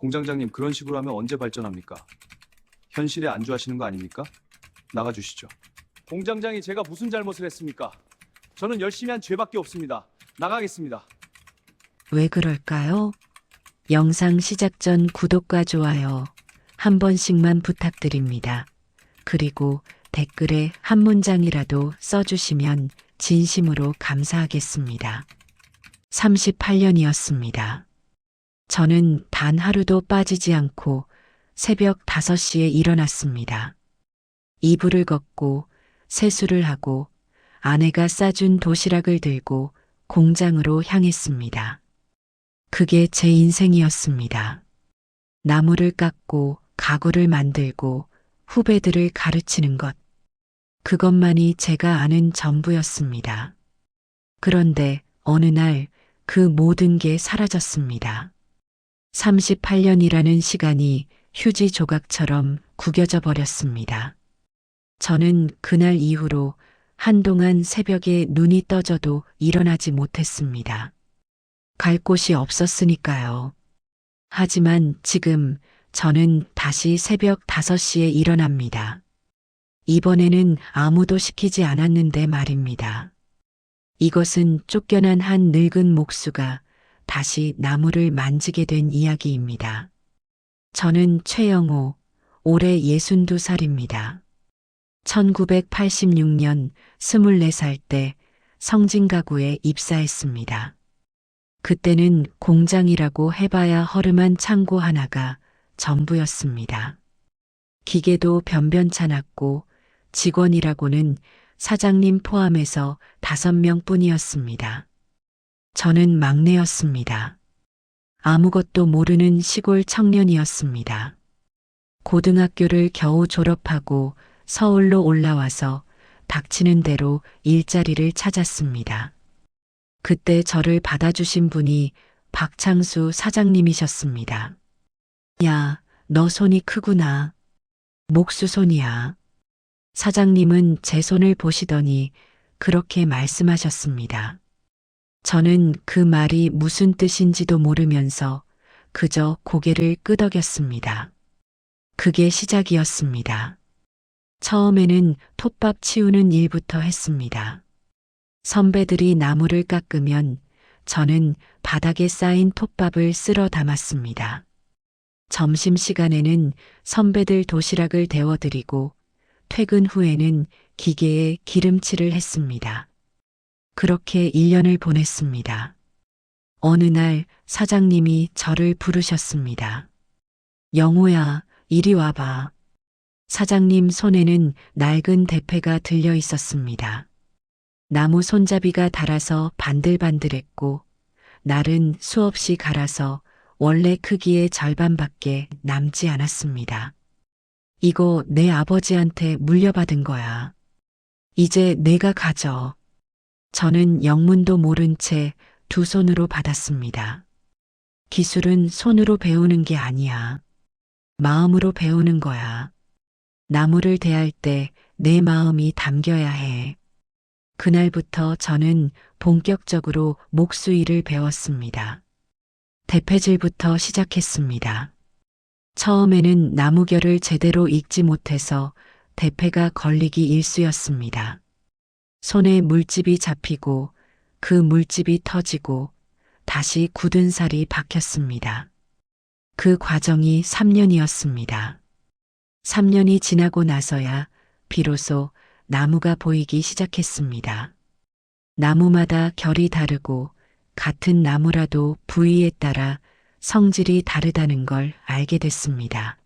공장장님, 그런 식으로 하면 언제 발전합니까? 현실에 안주하시는 거 아닙니까? 나가주시죠. 공장장이 제가 무슨 잘못을 했습니까? 저는 열심히 한 죄밖에 없습니다. 나가겠습니다. 왜 그럴까요? 영상 시작 전 구독과 좋아요 한 번씩만 부탁드립니다. 그리고 댓글에 한 문장이라도 써주시면 진심으로 감사하겠습니다. 38년이었습니다. 저는 단 하루도 빠지지 않고 새벽 5시에 일어났습니다. 이불을 걷고 세수를 하고 아내가 싸준 도시락을 들고 공장으로 향했습니다. 그게 제 인생이었습니다. 나무를 깎고 가구를 만들고 후배들을 가르치는 것. 그것만이 제가 아는 전부였습니다. 그런데 어느 날 그 모든 게 사라졌습니다. 38년이라는 시간이 휴지 조각처럼 구겨져 버렸습니다. 저는 그날 이후로 한동안 새벽에 눈이 떠져도 일어나지 못했습니다. 갈 곳이 없었으니까요. 하지만 지금 저는 다시 새벽 5시에 일어납니다. 이번에는 아무도 시키지 않았는데 말입니다. 이것은 쫓겨난 한 늙은 목수가 다시 나무를 만지게 된 이야기입니다. 저는 최영호, 올해 62살입니다. 1986년 24살 때 성진가구에 입사했습니다. 그때는 공장이라고 해봐야 허름한 창고 하나가 전부였습니다. 기계도 변변찮았고 직원이라고는 사장님 포함해서 5명 뿐이었습니다. 저는 막내였습니다. 아무것도 모르는 시골 청년이었습니다. 고등학교를 겨우 졸업하고 서울로 올라와서 닥치는 대로 일자리를 찾았습니다. 그때 저를 받아주신 분이 박창수 사장님이셨습니다. 야, 너 손이 크구나. 목수 손이야. 사장님은 제 손을 보시더니 그렇게 말씀하셨습니다. 저는 그 말이 무슨 뜻인지도 모르면서 그저 고개를 끄덕였습니다. 그게 시작이었습니다. 처음에는 톱밥 치우는 일부터 했습니다. 선배들이 나무를 깎으면 저는 바닥에 쌓인 톱밥을 쓸어 담았습니다. 점심시간에는 선배들 도시락을 데워드리고 퇴근 후에는 기계에 기름칠을 했습니다. 그렇게 1년을 보냈습니다. 어느 날 사장님이 저를 부르셨습니다. 영호야, 이리 와봐. 사장님 손에는 낡은 대패가 들려 있었습니다. 나무 손잡이가 닳아서 반들반들했고 날은 수없이 갈아서 원래 크기의 절반밖에 남지 않았습니다. 이거 내 아버지한테 물려받은 거야. 이제 내가 가져. 저는 영문도 모른 채 2손으로 받았습니다. 기술은 손으로 배우는 게 아니야. 마음으로 배우는 거야. 나무를 대할 때 내 마음이 담겨야 해. 그날부터 저는 본격적으로 목수 일을 배웠습니다. 대패질부터 시작했습니다. 처음에는 나무결을 제대로 익지 못해서 대패가 걸리기 일쑤였습니다. 손에 물집이 잡히고 그 물집이 터지고 다시 굳은 살이 박혔습니다. 그 과정이 3년이었습니다. 3년이 지나고 나서야 비로소 나무가 보이기 시작했습니다. 나무마다 결이 다르고 같은 나무라도 부위에 따라 성질이 다르다는 걸 알게 됐습니다.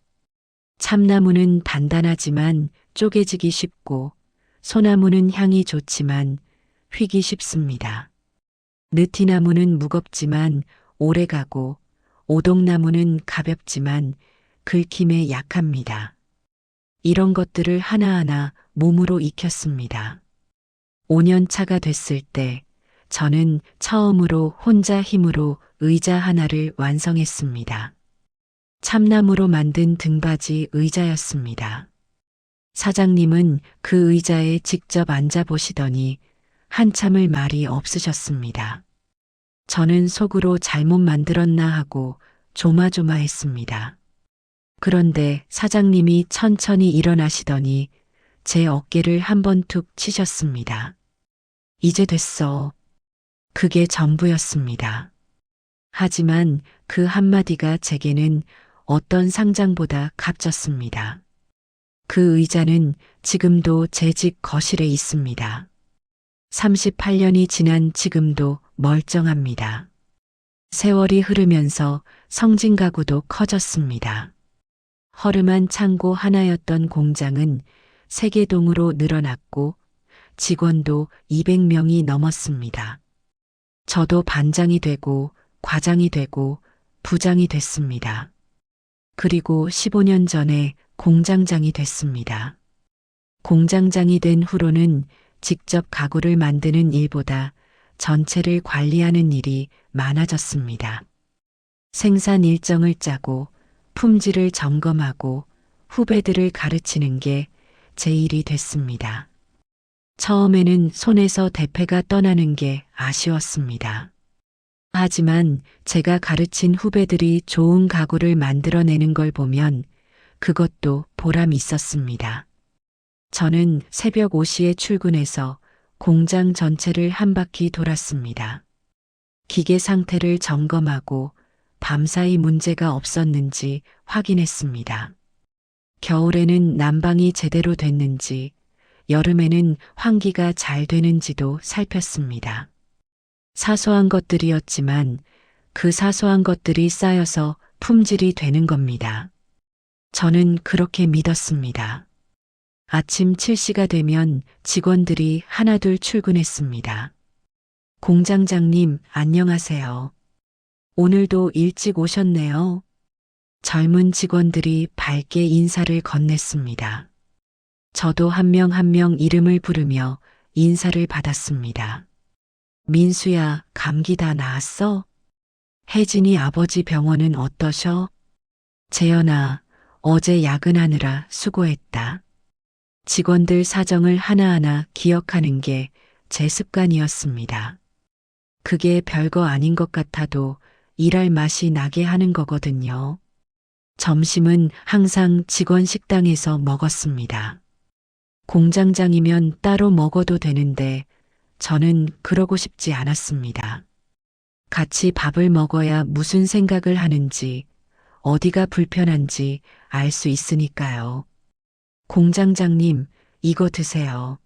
참나무는 단단하지만 쪼개지기 쉽고 소나무는 향이 좋지만 휘기 쉽습니다. 느티나무는 무겁지만 오래가고 오동나무는 가볍지만 긁힘에 약합니다. 이런 것들을 하나하나 몸으로 익혔습니다. 5년 차가 됐을 때 저는 처음으로 혼자 힘으로 의자 하나를 완성했습니다. 참나무로 만든 등받이 의자였습니다. 사장님은 그 의자에 직접 앉아보시더니 한참을 말이 없으셨습니다. 저는 속으로 잘못 만들었나 하고 조마조마했습니다. 그런데 사장님이 천천히 일어나시더니 제 어깨를 한번 툭 치셨습니다. 이제 됐어. 그게 전부였습니다. 하지만 그 한마디가 제게는 어떤 상장보다 값졌습니다. 그 의자는 지금도 제 집 거실에 있습니다. 38년이 지난 지금도 멀쩡합니다. 세월이 흐르면서 성진 가구도 커졌습니다. 허름한 창고 하나였던 공장은 세계동으로 늘어났고 직원도 200명이 넘었습니다. 저도 반장이 되고 과장이 되고 부장이 됐습니다. 그리고 15년 전에 공장장이 됐습니다. 공장장이 된 후로는 직접 가구를 만드는 일보다 전체를 관리하는 일이 많아졌습니다. 생산 일정을 짜고 품질을 점검하고 후배들을 가르치는 게 제 일이 됐습니다. 처음에는 손에서 대패가 떠나는 게 아쉬웠습니다. 하지만 제가 가르친 후배들이 좋은 가구를 만들어내는 걸 보면 그것도 보람이 있었습니다. 저는 새벽 5시에 출근해서 공장 전체를 한 바퀴 돌았습니다. 기계 상태를 점검하고 밤사이 문제가 없었는지 확인했습니다. 겨울에는 난방이 제대로 됐는지, 여름에는 환기가 잘 되는지도 살폈습니다. 사소한 것들이었지만 그 사소한 것들이 쌓여서 품질이 되는 겁니다. 저는 그렇게 믿었습니다. 아침 7시가 되면 직원들이 하나둘 출근했습니다. 공장장님, 안녕하세요. 오늘도 일찍 오셨네요. 젊은 직원들이 밝게 인사를 건넸습니다. 저도 한 명 한 명 이름을 부르며 인사를 받았습니다. 민수야, 감기 다 나았어? 혜진이 아버지 병원은 어떠셔? 재현아, 어제 야근하느라 수고했다. 직원들 사정을 하나하나 기억하는 게 제 습관이었습니다. 그게 별거 아닌 것 같아도 일할 맛이 나게 하는 거거든요. 점심은 항상 직원 식당에서 먹었습니다. 공장장이면 따로 먹어도 되는데 저는 그러고 싶지 않았습니다. 같이 밥을 먹어야 무슨 생각을 하는지, 어디가 불편한지 알 수 있으니까요. 공장장님, 이거 드세요.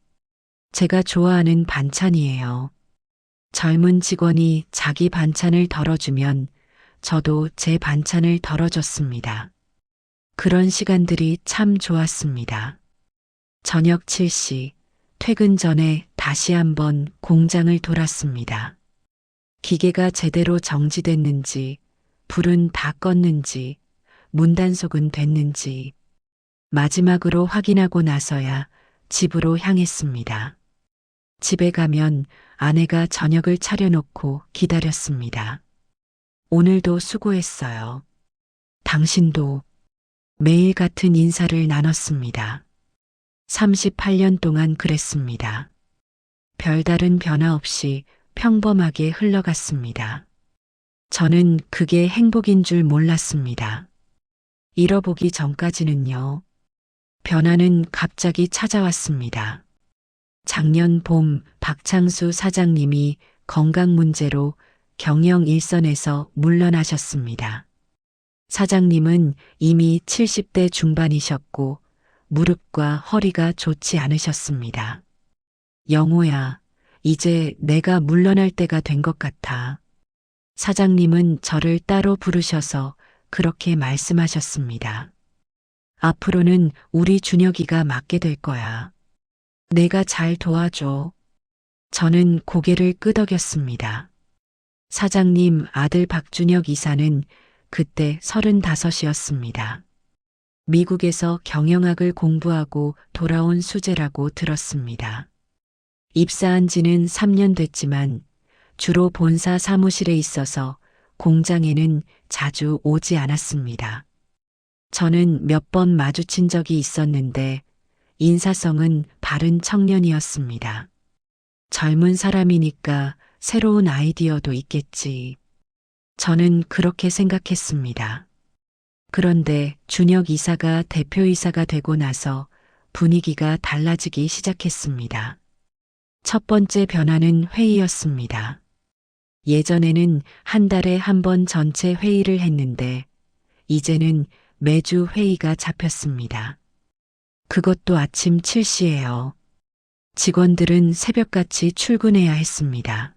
제가 좋아하는 반찬이에요. 젊은 직원이 자기 반찬을 덜어주면 저도 제 반찬을 덜어줬습니다. 그런 시간들이 참 좋았습니다. 저녁 7시, 퇴근 전에 다시 한번 공장을 돌았습니다. 기계가 제대로 정지됐는지, 불은 다 껐는지, 문단속은 됐는지, 마지막으로 확인하고 나서야 집으로 향했습니다. 집에 가면 아내가 저녁을 차려놓고 기다렸습니다. 오늘도 수고했어요. 당신도. 매일 같은 인사를 나눴습니다. 38년 동안 그랬습니다. 별다른 변화 없이 평범하게 흘러갔습니다. 저는 그게 행복인 줄 몰랐습니다. 잃어보기 전까지는요. 변화는 갑자기 찾아왔습니다. 작년 봄 박창수 사장님이 건강 문제로 경영 일선에서 물러나셨습니다. 사장님은 이미 70대 중반이셨고 무릎과 허리가 좋지 않으셨습니다. 영호야, 이제 내가 물러날 때가 된 것 같아. 사장님은 저를 따로 부르셔서 그렇게 말씀하셨습니다. 앞으로는 우리 준혁이가 맡게 될 거야. 내가 잘 도와줘. 저는 고개를 끄덕였습니다. 사장님 아들 박준혁 이사는 그때 35이었습니다. 미국에서 경영학을 공부하고 돌아온 수재라고 들었습니다. 입사한 지는 3년 됐지만 주로 본사 사무실에 있어서 공장에는 자주 오지 않았습니다. 저는 몇 번 마주친 적이 있었는데 인사성은 바른 청년이었습니다. 젊은 사람이니까 새로운 아이디어도 있겠지. 저는 그렇게 생각했습니다. 그런데 준혁 이사가 대표이사가 되고 나서 분위기가 달라지기 시작했습니다. 첫 번째 변화는 회의였습니다. 예전에는 한 달에 한 번 전체 회의를 했는데 이제는 매주 회의가 잡혔습니다. 그것도 아침 7시예요. 직원들은 새벽같이 출근해야 했습니다.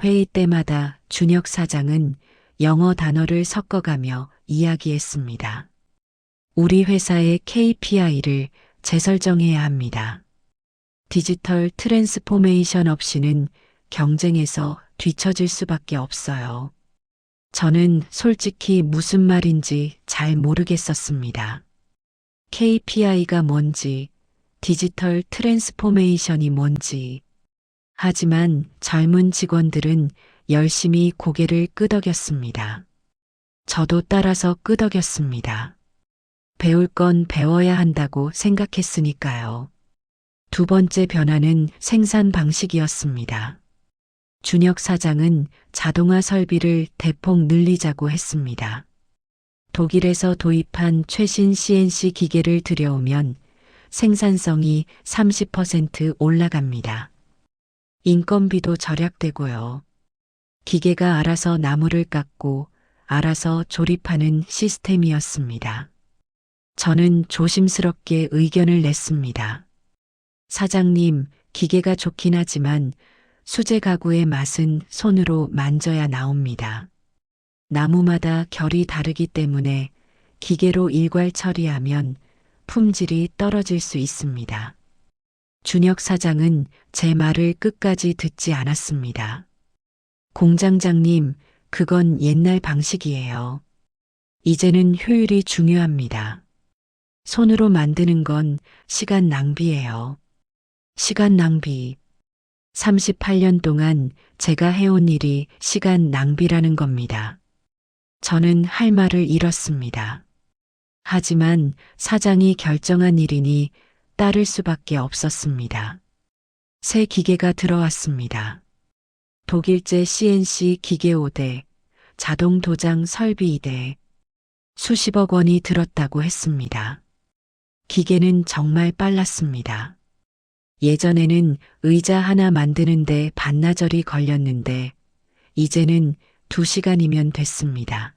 회의 때마다 준혁 사장은 영어 단어를 섞어가며 이야기했습니다. 우리 회사의 KPI를 재설정해야 합니다. 디지털 트랜스포메이션 없이는 경쟁에서 뒤처질 수밖에 없어요. 저는 솔직히 무슨 말인지 잘 모르겠었습니다. KPI가 뭔지, 디지털 트랜스포메이션이 뭔지. 하지만 젊은 직원들은 열심히 고개를 끄덕였습니다. 저도 따라서 끄덕였습니다. 배울 건 배워야 한다고 생각했으니까요. 두 번째 변화는 생산 방식이었습니다. 준혁 사장은 자동화 설비를 대폭 늘리자고 했습니다. 독일에서 도입한 최신 CNC 기계를 들여오면 생산성이 30% 올라갑니다. 인건비도 절약되고요. 기계가 알아서 나무를 깎고 알아서 조립하는 시스템이었습니다. 저는 조심스럽게 의견을 냈습니다. 사장님, 기계가 좋긴 하지만 수제 가구의 맛은 손으로 만져야 나옵니다. 나무마다 결이 다르기 때문에 기계로 일괄 처리하면 품질이 떨어질 수 있습니다. 준혁 사장은 제 말을 끝까지 듣지 않았습니다. 공장장님, 그건 옛날 방식이에요. 이제는 효율이 중요합니다. 손으로 만드는 건 시간 낭비예요. 시간 낭비. 38년 동안 제가 해온 일이 시간 낭비라는 겁니다. 저는 할 말을 잃었습니다. 하지만 사장이 결정한 일이니 따를 수밖에 없었습니다. 새 기계가 들어왔습니다. 독일제 CNC 기계 5대, 자동 도장 설비 2대, 수십억 원이 들었다고 했습니다. 기계는 정말 빨랐습니다. 예전에는 의자 하나 만드는데 반나절이 걸렸는데 이제는 2시간이면 됐습니다.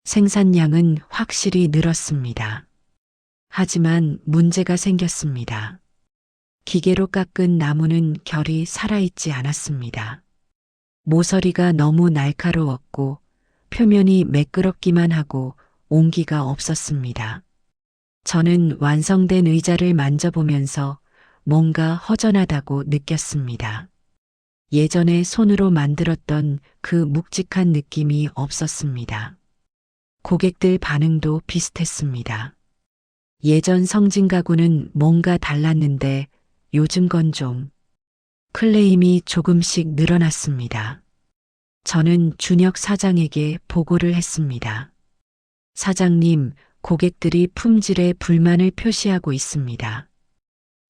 생산량은 확실히 늘었습니다. 하지만 문제가 생겼습니다. 기계로 깎은 나무는 결이 살아있지 않았습니다. 모서리가 너무 날카로웠고 표면이 매끄럽기만 하고 온기가 없었습니다. 저는 완성된 의자를 만져보면서 뭔가 허전하다고 느꼈습니다. 예전에 손으로 만들었던 그 묵직한 느낌이 없었습니다. 고객들 반응도 비슷했습니다. 예전 성진 가구는 뭔가 달랐는데 요즘 건 좀 클레임이 조금씩 늘어났습니다. 저는 준혁 사장에게 보고를 했습니다. 사장님, 고객들이 품질에 불만을 표시하고 있습니다.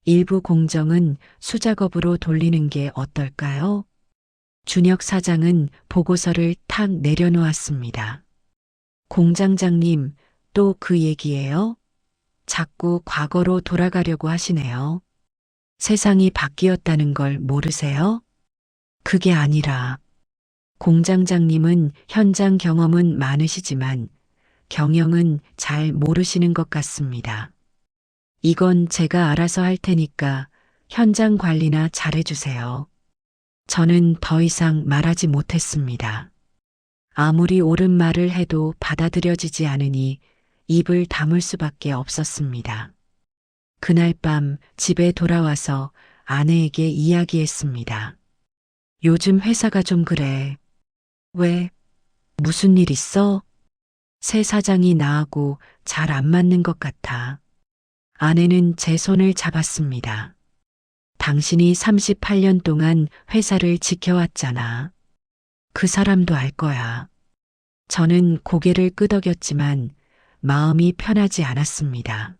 일부 공정은 수작업으로 돌리는 게 어떨까요? 준혁 사장은 보고서를 탁 내려놓았습니다. 공장장님, 또 그 얘기예요? 자꾸 과거로 돌아가려고 하시네요. 세상이 바뀌었다는 걸 모르세요? 그게 아니라 공장장님은 현장 경험은 많으시지만 경영은 잘 모르시는 것 같습니다. 이건 제가 알아서 할 테니까 현장 관리나 잘해주세요. 저는 더 이상 말하지 못했습니다. 아무리 옳은 말을 해도 받아들여지지 않으니 입을 다물 수밖에 없었습니다. 그날 밤 집에 돌아와서 아내에게 이야기했습니다. 요즘 회사가 좀 그래. 왜? 무슨 일 있어? 새 사장이 나하고 잘 안 맞는 것 같아. 아내는 제 손을 잡았습니다. 당신이 38년 동안 회사를 지켜왔잖아. 그 사람도 알 거야. 저는 고개를 끄덕였지만 마음이 편하지 않았습니다.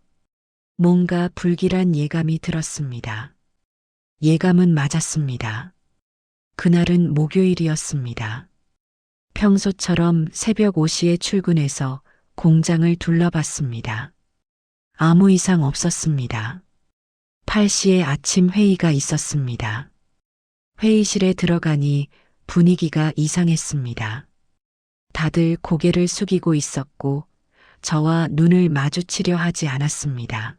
뭔가 불길한 예감이 들었습니다. 예감은 맞았습니다. 그날은 목요일이었습니다. 평소처럼 새벽 5시에 출근해서 공장을 둘러봤습니다. 아무 이상 없었습니다. 8시에 아침 회의가 있었습니다. 회의실에 들어가니 분위기가 이상했습니다. 다들 고개를 숙이고 있었고 저와 눈을 마주치려 하지 않았습니다.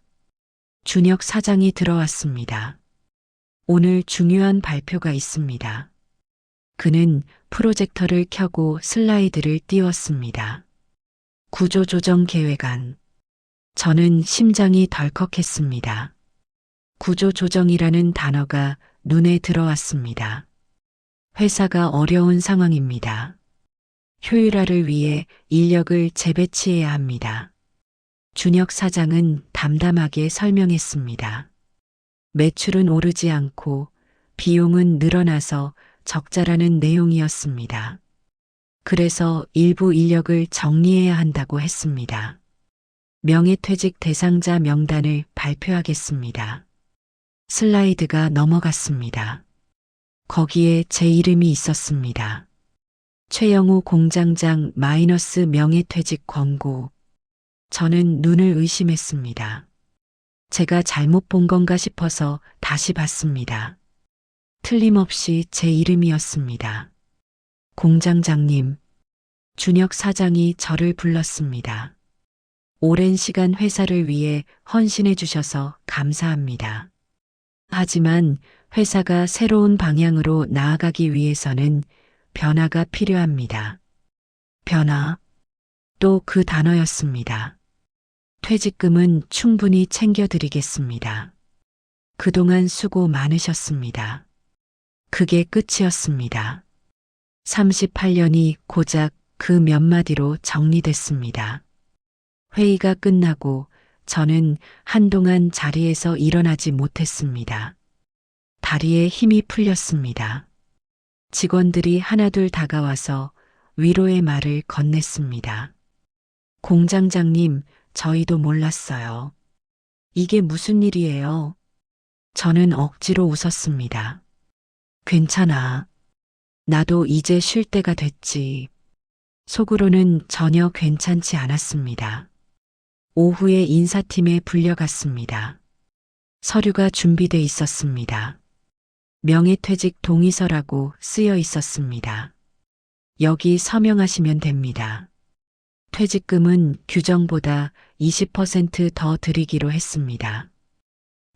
준혁 사장이 들어왔습니다. 오늘 중요한 발표가 있습니다. 그는 프로젝터를 켜고 슬라이드를 띄웠습니다. 구조조정 계획안. 저는 심장이 덜컥했습니다. 구조조정이라는 단어가 눈에 들어왔습니다. 회사가 어려운 상황입니다. 효율화를 위해 인력을 재배치해야 합니다. 준혁 사장은 담담하게 설명했습니다. 매출은 오르지 않고 비용은 늘어나서 적자라는 내용이었습니다. 그래서 일부 인력을 정리해야 한다고 했습니다. 명예퇴직 대상자 명단을 발표하겠습니다. 슬라이드가 넘어갔습니다. 거기에 제 이름이 있었습니다. 최영우 공장장 마이너스 명예퇴직 권고. 저는 눈을 의심했습니다. 제가 잘못 본 건가 싶어서 다시 봤습니다. 틀림없이 제 이름이었습니다. 공장장님, 준혁 사장이 저를 불렀습니다. 오랜 시간 회사를 위해 헌신해 주셔서 감사합니다. 하지만 회사가 새로운 방향으로 나아가기 위해서는 변화가 필요합니다. 변화. 또 그 단어였습니다. 퇴직금은 충분히 챙겨드리겠습니다. 그동안 수고 많으셨습니다. 그게 끝이었습니다. 38년이 고작 그 몇 마디로 정리됐습니다. 회의가 끝나고 저는 한동안 자리에서 일어나지 못했습니다. 다리에 힘이 풀렸습니다. 직원들이 하나둘 다가와서 위로의 말을 건넸습니다. 공장장님, 저희도 몰랐어요. 이게 무슨 일이에요? 저는 억지로 웃었습니다. 괜찮아. 나도 이제 쉴 때가 됐지. 속으로는 전혀 괜찮지 않았습니다. 오후에 인사팀에 불려갔습니다. 서류가 준비돼 있었습니다. 명예퇴직 동의서라고 쓰여 있었습니다. 여기 서명하시면 됩니다. 퇴직금은 규정보다 20% 더 드리기로 했습니다.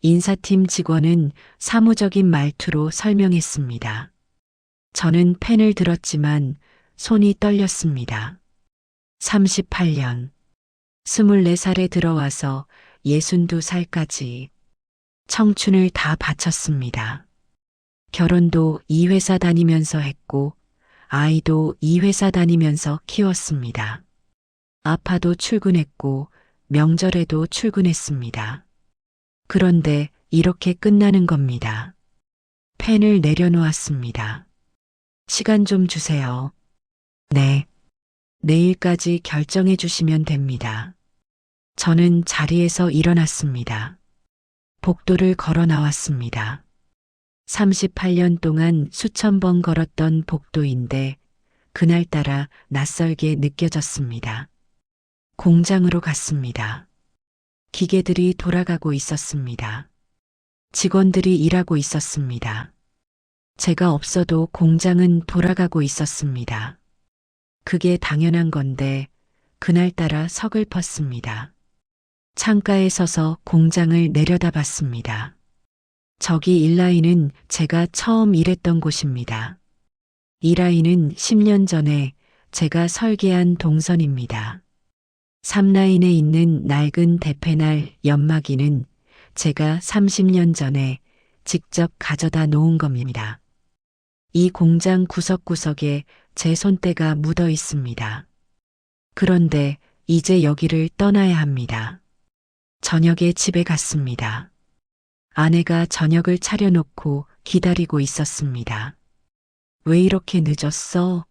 인사팀 직원은 사무적인 말투로 설명했습니다. 저는 펜을 들었지만 손이 떨렸습니다. 38년. 24살에 들어와서 62살까지 청춘을 다 바쳤습니다. 결혼도 이 회사 다니면서 했고 아이도 이 회사 다니면서 키웠습니다. 아파도 출근했고 명절에도 출근했습니다. 그런데 이렇게 끝나는 겁니다. 펜을 내려놓았습니다. 시간 좀 주세요. 네. 내일까지 결정해 주시면 됩니다. 저는 자리에서 일어났습니다. 복도를 걸어 나왔습니다. 38년 동안 수천 번 걸었던 복도인데 그날따라 낯설게 느껴졌습니다. 공장으로 갔습니다. 기계들이 돌아가고 있었습니다. 직원들이 일하고 있었습니다. 제가 없어도 공장은 돌아가고 있었습니다. 그게 당연한 건데 그날따라 서글펐습니다. 창가에 서서 공장을 내려다봤습니다. 저기 1라인은 제가 처음 일했던 곳입니다. 2라인은 10년 전에 제가 설계한 동선입니다. 3라인에 있는 낡은 대패날 연마기는 제가 30년 전에 직접 가져다 놓은 겁니다. 이 공장 구석구석에 제 손때가 묻어 있습니다. 그런데 이제 여기를 떠나야 합니다. 저녁에 집에 갔습니다. 아내가 저녁을 차려놓고 기다리고 있었습니다. 왜 이렇게 늦었어?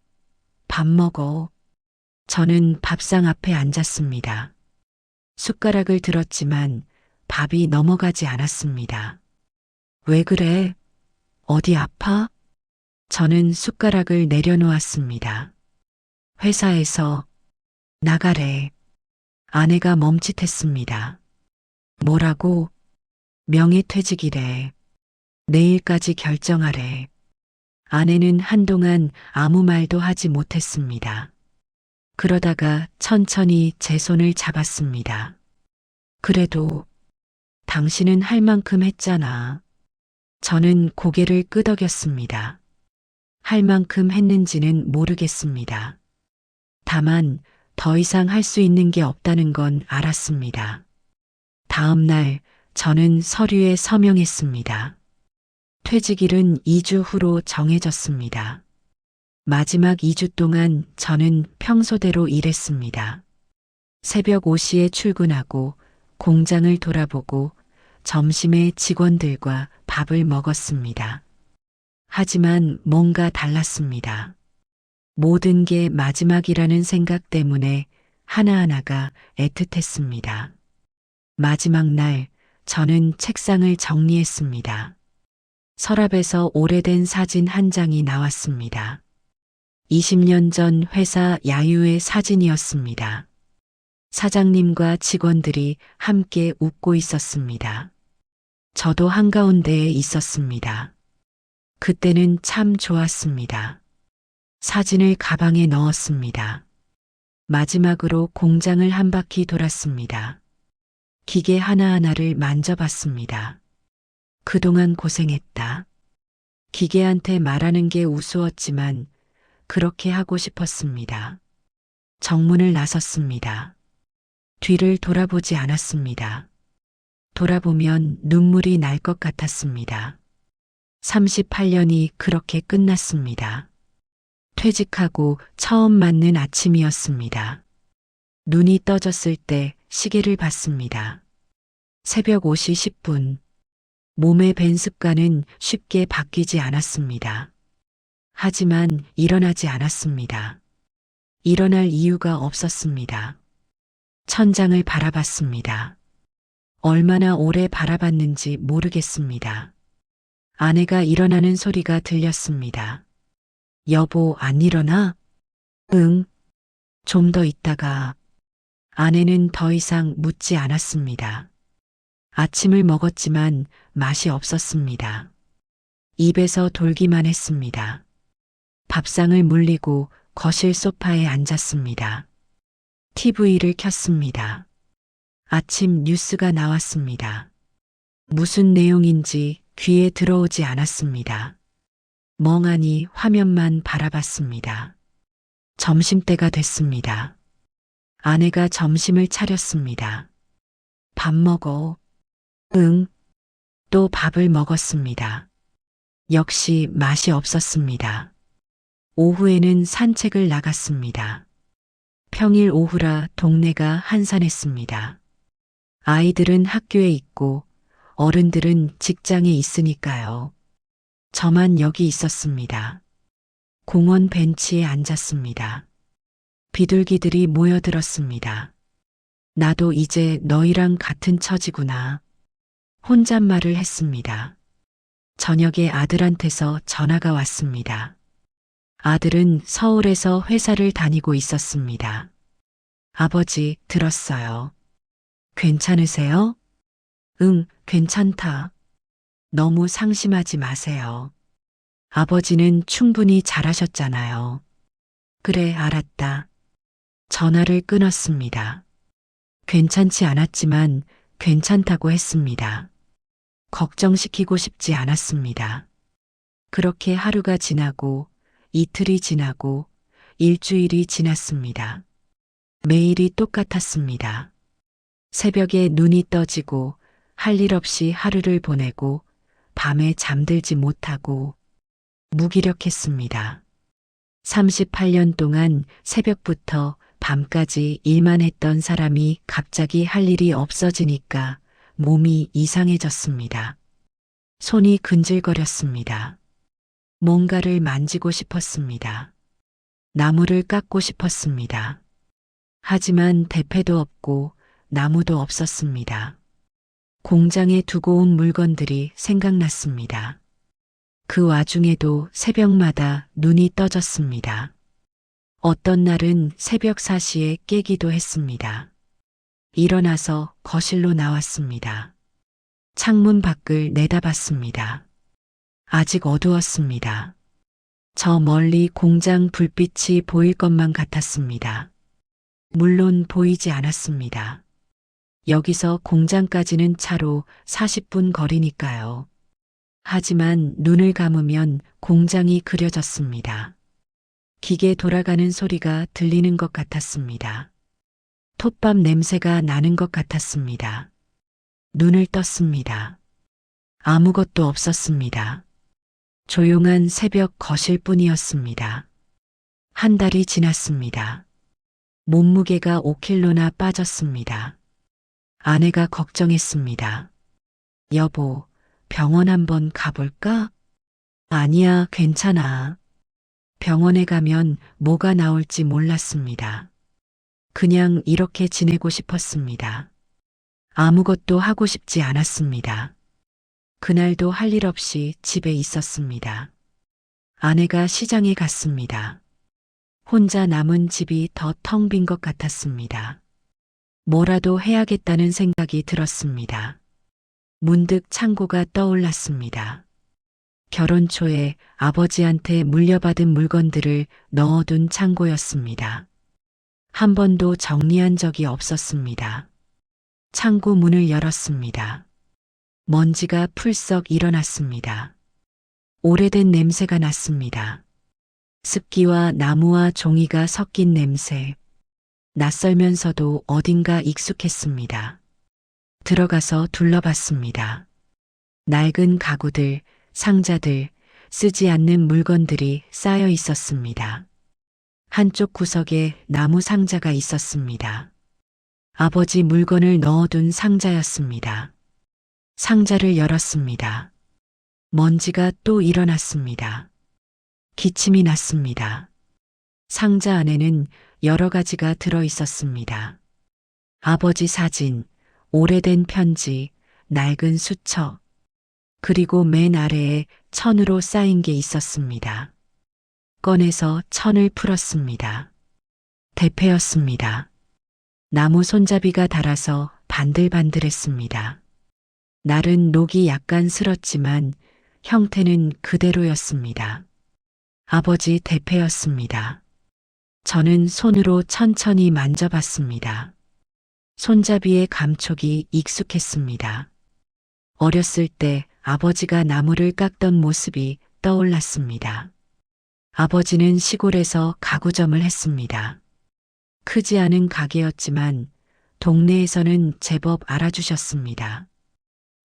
밥 먹어. 저는 밥상 앞에 앉았습니다. 숟가락을 들었지만 밥이 넘어가지 않았습니다. 왜 그래? 어디 아파? 저는 숟가락을 내려놓았습니다. 회사에서 나가래. 아내가 멈칫했습니다. 뭐라고? 명예퇴직이래. 내일까지 결정하래. 아내는 한동안 아무 말도 하지 못했습니다. 그러다가 천천히 제 손을 잡았습니다. 그래도 당신은 할 만큼 했잖아. 저는 고개를 끄덕였습니다. 할 만큼 했는지는 모르겠습니다. 다만 더 이상 할 수 있는 게 없다는 건 알았습니다. 다음 날 저는 서류에 서명했습니다. 퇴직일은 2주 후로 정해졌습니다. 마지막 2주 동안 저는 평소대로 일했습니다. 새벽 5시에 출근하고 공장을 돌아보고 점심에 직원들과 밥을 먹었습니다. 하지만 뭔가 달랐습니다. 모든 게 마지막이라는 생각 때문에 하나하나가 애틋했습니다. 마지막 날 저는 책상을 정리했습니다. 서랍에서 오래된 사진 한 장이 나왔습니다. 20년 전 회사 야유회 사진이었습니다. 사장님과 직원들이 함께 웃고 있었습니다. 저도 한가운데에 있었습니다. 그때는 참 좋았습니다. 사진을 가방에 넣었습니다. 마지막으로 공장을 한 바퀴 돌았습니다. 기계 하나하나를 만져봤습니다. 그동안 고생했다. 기계한테 말하는 게 우스웠지만 그렇게 하고 싶었습니다. 정문을 나섰습니다. 뒤를 돌아보지 않았습니다. 돌아보면 눈물이 날 것 같았습니다. 38년이 그렇게 끝났습니다. 퇴직하고 처음 맞는 아침이었습니다. 눈이 떠졌을 때 시계를 봤습니다. 새벽 5시 10분. 몸의 밴 습관은 쉽게 바뀌지 않았습니다. 하지만 일어나지 않았습니다. 일어날 이유가 없었습니다. 천장을 바라봤습니다. 얼마나 오래 바라봤는지 모르겠습니다. 아내가 일어나는 소리가 들렸습니다. 여보, 안 일어나? 응. 좀 더 있다가. 아내는 더 이상 묻지 않았습니다. 아침을 먹었지만 맛이 없었습니다. 입에서 돌기만 했습니다. 밥상을 물리고 거실 소파에 앉았습니다. TV를 켰습니다. 아침 뉴스가 나왔습니다. 무슨 내용인지 귀에 들어오지 않았습니다. 멍하니 화면만 바라봤습니다. 점심때가 됐습니다. 아내가 점심을 차렸습니다. 밥 먹어. 응. 또 밥을 먹었습니다. 역시 맛이 없었습니다. 오후에는 산책을 나갔습니다. 평일 오후라 동네가 한산했습니다. 아이들은 학교에 있고 어른들은 직장에 있으니까요. 저만 여기 있었습니다. 공원 벤치에 앉았습니다. 비둘기들이 모여들었습니다. 나도 이제 너희랑 같은 처지구나. 혼잣말을 했습니다. 저녁에 아들한테서 전화가 왔습니다. 아들은 서울에서 회사를 다니고 있었습니다. 아버지, 들었어요. 괜찮으세요? 응, 괜찮다. 너무 상심하지 마세요. 아버지는 충분히 잘하셨잖아요. 그래, 알았다. 전화를 끊었습니다. 괜찮지 않았지만 괜찮다고 했습니다. 걱정시키고 싶지 않았습니다. 그렇게 하루가 지나고 이틀이 지나고 일주일이 지났습니다. 매일이 똑같았습니다. 새벽에 눈이 떠지고 할 일 없이 하루를 보내고 밤에 잠들지 못하고 무기력했습니다. 38년 동안 새벽부터 밤까지 일만 했던 사람이 갑자기 할 일이 없어지니까 몸이 이상해졌습니다. 손이 근질거렸습니다. 뭔가를 만지고 싶었습니다. 나무를 깎고 싶었습니다. 하지만 대패도 없고 나무도 없었습니다. 공장에 두고 온 물건들이 생각났습니다. 그 와중에도 새벽마다 눈이 떠졌습니다. 어떤 날은 새벽 4시에 깨기도 했습니다. 일어나서 거실로 나왔습니다. 창문 밖을 내다봤습니다. 아직 어두웠습니다. 저 멀리 공장 불빛이 보일 것만 같았습니다. 물론 보이지 않았습니다. 여기서 공장까지는 차로 40분 거리니까요. 하지만 눈을 감으면 공장이 그려졌습니다. 기계 돌아가는 소리가 들리는 것 같았습니다. 톱밥 냄새가 나는 것 같았습니다. 눈을 떴습니다. 아무것도 없었습니다. 조용한 새벽 거실뿐이었습니다. 한 달이 지났습니다. 몸무게가 5kg나 빠졌습니다. 아내가 걱정했습니다. 여보, 병원 한번 가볼까? 아니야, 괜찮아. 병원에 가면 뭐가 나올지 몰랐습니다. 그냥 이렇게 지내고 싶었습니다. 아무것도 하고 싶지 않았습니다. 그날도 할 일 없이 집에 있었습니다. 아내가 시장에 갔습니다. 혼자 남은 집이 더 텅 빈 것 같았습니다. 뭐라도 해야겠다는 생각이 들었습니다. 문득 창고가 떠올랐습니다. 결혼 초에 아버지한테 물려받은 물건들을 넣어둔 창고였습니다. 한 번도 정리한 적이 없었습니다. 창고 문을 열었습니다. 먼지가 풀썩 일어났습니다. 오래된 냄새가 났습니다. 습기와 나무와 종이가 섞인 냄새. 낯설면서도 어딘가 익숙했습니다. 들어가서 둘러봤습니다. 낡은 가구들, 상자들, 쓰지 않는 물건들이 쌓여 있었습니다. 한쪽 구석에 나무 상자가 있었습니다. 아버지 물건을 넣어둔 상자였습니다. 상자를 열었습니다. 먼지가 또 일어났습니다. 기침이 났습니다. 상자 안에는 여러 가지가 들어 있었습니다. 아버지 사진, 오래된 편지, 낡은 수첩, 그리고 맨 아래에 천으로 쌓인 게 있었습니다. 꺼내서 천을 풀었습니다. 대패였습니다. 나무 손잡이가 닳아서 반들반들했습니다. 날은 녹이 약간 슬었지만 형태는 그대로였습니다. 아버지 대패였습니다. 저는 손으로 천천히 만져봤습니다. 손잡이의 감촉이 익숙했습니다. 어렸을 때 아버지가 나무를 깎던 모습이 떠올랐습니다. 아버지는 시골에서 가구점을 했습니다. 크지 않은 가게였지만 동네에서는 제법 알아주셨습니다.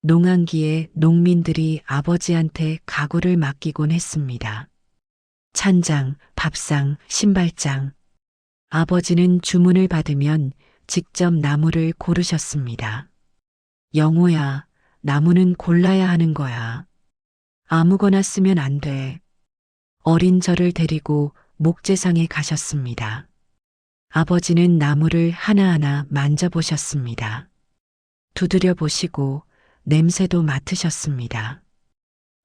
농한기에 농민들이 아버지한테 가구를 맡기곤 했습니다. 찬장, 밥상, 신발장. 아버지는 주문을 받으면 직접 나무를 고르셨습니다. 영호야, 나무는 골라야 하는 거야. 아무거나 쓰면 안 돼. 어린 저를 데리고 목재상에 가셨습니다. 아버지는 나무를 하나하나 만져보셨습니다. 두드려 보시고 냄새도 맡으셨습니다.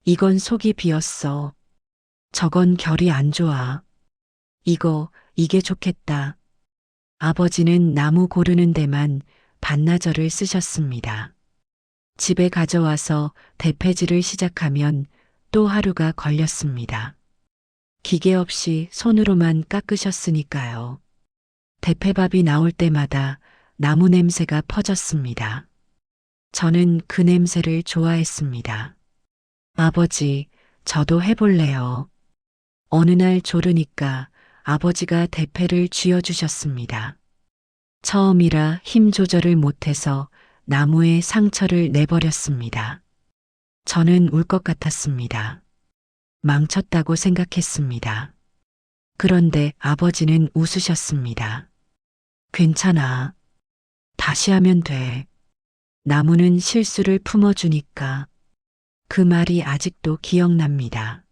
이건 속이 비었어. 저건 결이 안 좋아. 이게 좋겠다. 아버지는 나무 고르는 데만 반나절을 쓰셨습니다. 집에 가져와서 대패질을 시작하면 또 하루가 걸렸습니다. 기계 없이 손으로만 깎으셨으니까요. 대패밥이 나올 때마다 나무 냄새가 퍼졌습니다. 저는 그 냄새를 좋아했습니다. 아버지, 저도 해볼래요. 어느 날 조르니까 아버지가 대패를 쥐어주셨습니다. 처음이라 힘 조절을 못해서 나무에 상처를 내버렸습니다. 저는 울 것 같았습니다. 망쳤다고 생각했습니다. 그런데 아버지는 웃으셨습니다. 괜찮아. 다시 하면 돼. 나무는 실수를 품어주니까. 그 말이 아직도 기억납니다.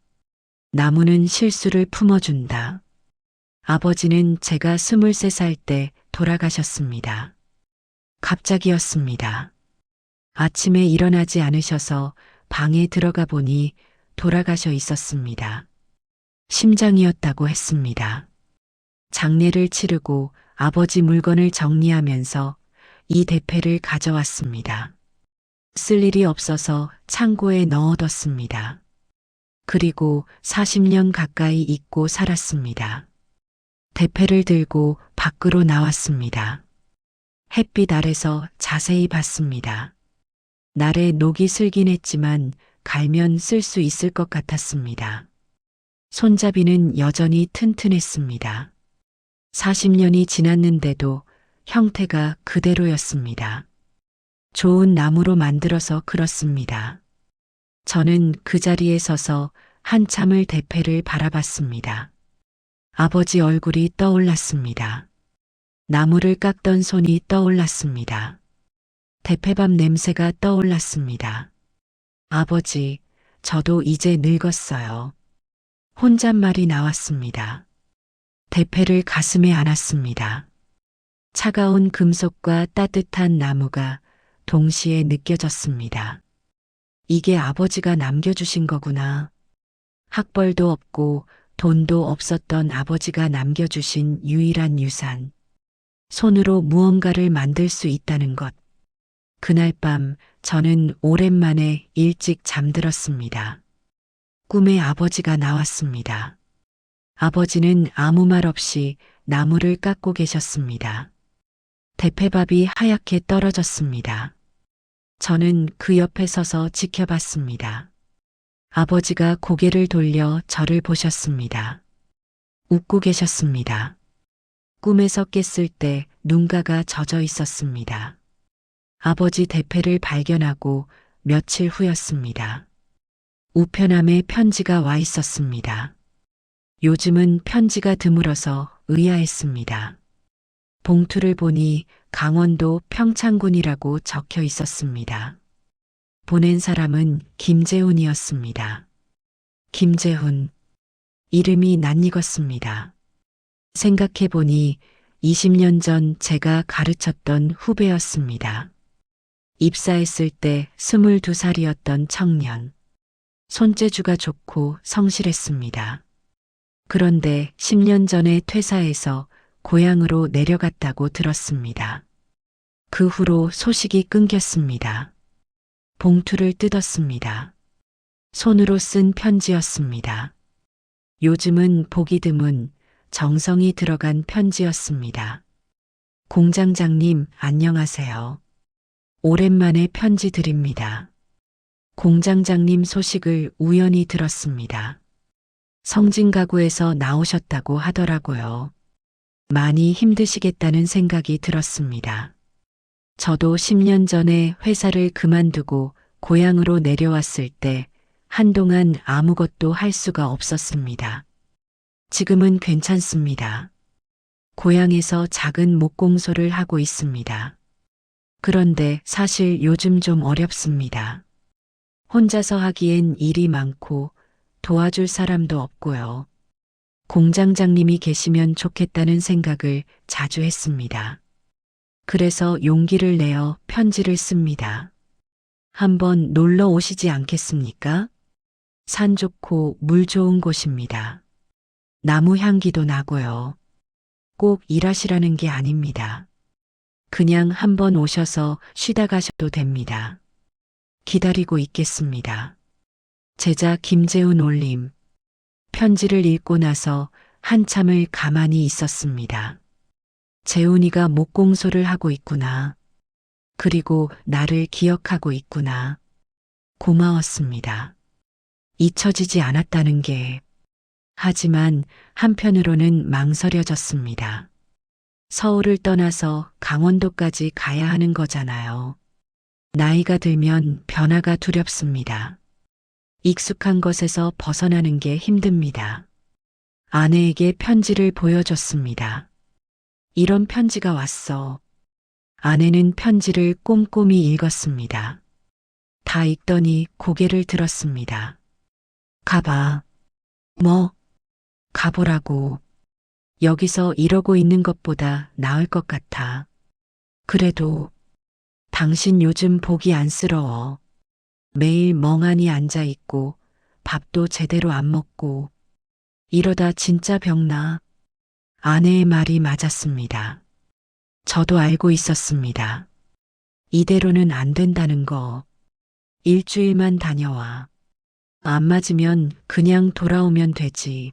나무는 실수를 품어준다. 아버지는 제가 23살 때 돌아가셨습니다. 갑자기였습니다. 아침에 일어나지 않으셔서 방에 들어가 보니 돌아가셔 있었습니다. 심장이었다고 했습니다. 장례를 치르고 아버지 물건을 정리하면서 이 대패를 가져왔습니다. 쓸 일이 없어서 창고에 넣어뒀습니다. 그리고 40년 가까이 잊고 살았습니다. 대패를 들고 밖으로 나왔습니다. 햇빛 아래서 자세히 봤습니다. 날에 녹이 슬긴 했지만 갈면 쓸 수 있을 것 같았습니다. 손잡이는 여전히 튼튼했습니다. 40년이 지났는데도 형태가 그대로였습니다. 좋은 나무로 만들어서 그렇습니다. 저는 그 자리에 서서 한참을 대패를 바라봤습니다. 아버지 얼굴이 떠올랐습니다. 나무를 깎던 손이 떠올랐습니다. 대패밥 냄새가 떠올랐습니다. 아버지, 저도 이제 늙었어요. 혼잣말이 나왔습니다. 대패를 가슴에 안았습니다. 차가운 금속과 따뜻한 나무가 동시에 느껴졌습니다. 이게 아버지가 남겨주신 거구나. 학벌도 없고 돈도 없었던 아버지가 남겨주신 유일한 유산. 손으로 무언가를 만들 수 있다는 것. 그날 밤 저는 오랜만에 일찍 잠들었습니다. 꿈에 아버지가 나왔습니다. 아버지는 아무 말 없이 나무를 깎고 계셨습니다. 대패밥이 하얗게 떨어졌습니다. 저는 그 옆에 서서 지켜봤습니다. 아버지가 고개를 돌려 저를 보셨습니다. 웃고 계셨습니다. 꿈에서 깼을 때 눈가가 젖어 있었습니다. 아버지 대패를 발견하고 며칠 후였습니다. 우편함에 편지가 와 있었습니다. 요즘은 편지가 드물어서 의아했습니다. 봉투를 보니 강원도 평창군이라고 적혀 있었습니다. 보낸 사람은 김재훈이었습니다. 김재훈. 이름이 낯익었습니다. 생각해보니 20년 전 제가 가르쳤던 후배였습니다. 입사했을 때 22살이었던 청년. 손재주가 좋고 성실했습니다. 그런데 10년 전에 퇴사해서 고향으로 내려갔다고 들었습니다. 그 후로 소식이 끊겼습니다. 봉투를 뜯었습니다. 손으로 쓴 편지였습니다. 요즘은 보기 드문 정성이 들어간 편지였습니다. 공장장님, 안녕하세요. 오랜만에 편지 드립니다. 공장장님 소식을 우연히 들었습니다. 성진가구에서 나오셨다고 하더라고요. 많이 힘드시겠다는 생각이 들었습니다. 저도 10년 전에 회사를 그만두고 고향으로 내려왔을 때 한동안 아무것도 할 수가 없었습니다. 지금은 괜찮습니다. 고향에서 작은 목공소를 하고 있습니다. 그런데 사실 요즘 좀 어렵습니다. 혼자서 하기엔 일이 많고 도와줄 사람도 없고요. 공장장님이 계시면 좋겠다는 생각을 자주 했습니다. 그래서 용기를 내어 편지를 씁니다. 한번 놀러 오시지 않겠습니까? 산 좋고 물 좋은 곳입니다. 나무 향기도 나고요. 꼭 일하시라는 게 아닙니다. 그냥 한번 오셔서 쉬다 가셔도 됩니다. 기다리고 있겠습니다. 제자 김재훈 올림. 편지를 읽고 나서 한참을 가만히 있었습니다. 재훈이가 목공소를 하고 있구나. 그리고 나를 기억하고 있구나. 고마웠습니다. 잊혀지지 않았다는 게. 하지만 한편으로는 망설여졌습니다. 서울을 떠나서 강원도까지 가야 하는 거잖아요. 나이가 들면 변화가 두렵습니다. 익숙한 것에서 벗어나는 게 힘듭니다. 아내에게 편지를 보여줬습니다. 이런 편지가 왔어. 아내는 편지를 꼼꼼히 읽었습니다. 다 읽더니 고개를 들었습니다. 가봐. 뭐? 가보라고. 여기서 이러고 있는 것보다 나을 것 같아. 그래도 당신 요즘 보기 안쓰러워. 매일 멍하니 앉아 있고 밥도 제대로 안 먹고 이러다 진짜 병나. 아내의 말이 맞았습니다. 저도 알고 있었습니다. 이대로는 안 된다는 거. 일주일만 다녀와. 안 맞으면 그냥 돌아오면 되지.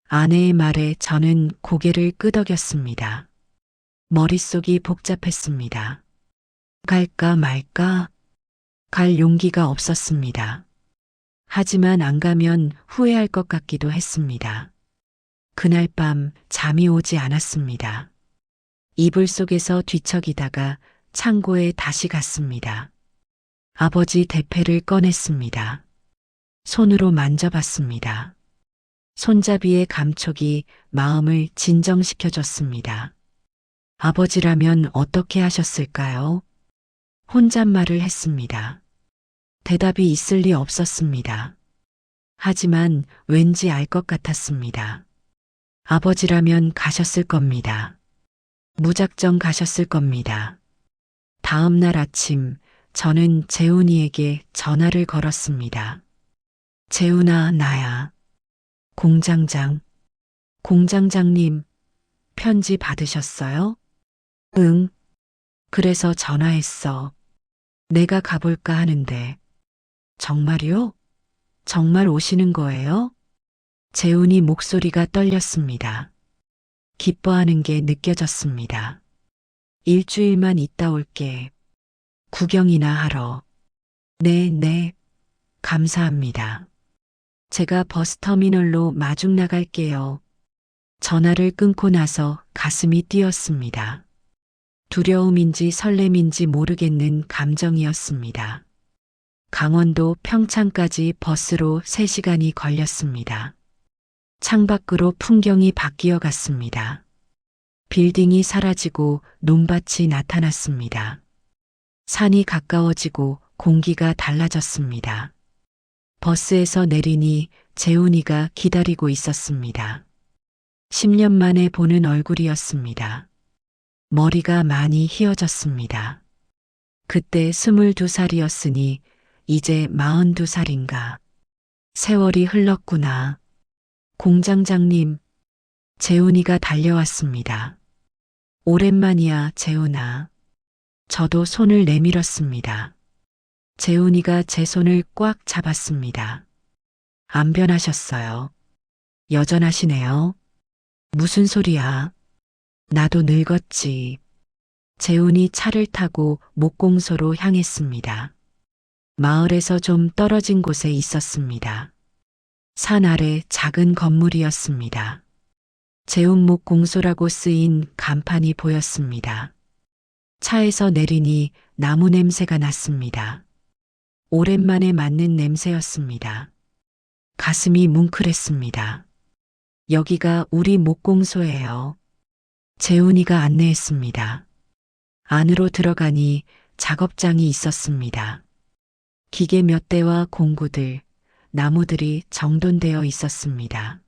아내의 말에 저는 고개를 끄덕였습니다. 머릿속이 복잡했습니다. 갈까 말까? 갈 용기가 없었습니다. 하지만 안 가면 후회할 것 같기도 했습니다. 그날 밤 잠이 오지 않았습니다. 이불 속에서 뒤척이다가 창고에 다시 갔습니다. 아버지 대패를 꺼냈습니다. 손으로 만져봤습니다. 손잡이의 감촉이 마음을 진정시켜줬습니다. 아버지라면 어떻게 하셨을까요? 혼잣말을 했습니다. 대답이 있을 리 없었습니다. 하지만 왠지 알 것 같았습니다. 아버지라면 가셨을 겁니다. 무작정 가셨을 겁니다. 다음 날 아침 저는 재훈이에게 전화를 걸었습니다. 재훈아, 나야. 공장장. 공장장님, 편지 받으셨어요? 응. 그래서 전화했어. 내가 가볼까 하는데. 정말요? 정말 오시는 거예요? 재훈이 목소리가 떨렸습니다. 기뻐하는 게 느껴졌습니다. 일주일만 있다 올게. 구경이나 하러. 네. 감사합니다. 제가 버스터미널로 마중 나갈게요. 전화를 끊고 나서 가슴이 뛰었습니다. 두려움인지 설렘인지 모르겠는 감정이었습니다. 강원도 평창까지 버스로 3시간이 걸렸습니다. 창밖으로 풍경이 바뀌어 갔습니다. 빌딩이 사라지고 논밭이 나타났습니다. 산이 가까워지고 공기가 달라졌습니다. 버스에서 내리니 재훈이가 기다리고 있었습니다. 10년 만에 보는 얼굴이었습니다. 머리가 많이 휘어졌습니다. 그때 22살이었으니 이제 42살인가. 세월이 흘렀구나. 공장장님, 재훈이가 달려왔습니다. 오랜만이야, 재훈아. 저도 손을 내밀었습니다. 재훈이가 제 손을 꽉 잡았습니다. 안 변하셨어요. 여전하시네요. 무슨 소리야? 나도 늙었지. 재훈이 차를 타고 목공소로 향했습니다. 마을에서 좀 떨어진 곳에 있었습니다. 산 아래 작은 건물이었습니다. 재훈목 공소라고 쓰인 간판이 보였습니다. 차에서 내리니 나무 냄새가 났습니다. 오랜만에 맡는 냄새였습니다. 가슴이 뭉클했습니다. 여기가 우리 목공소예요. 재훈이가 안내했습니다. 안으로 들어가니 작업장이 있었습니다. 기계 몇 대와 공구들, 나무들이 정돈되어 있었습니다.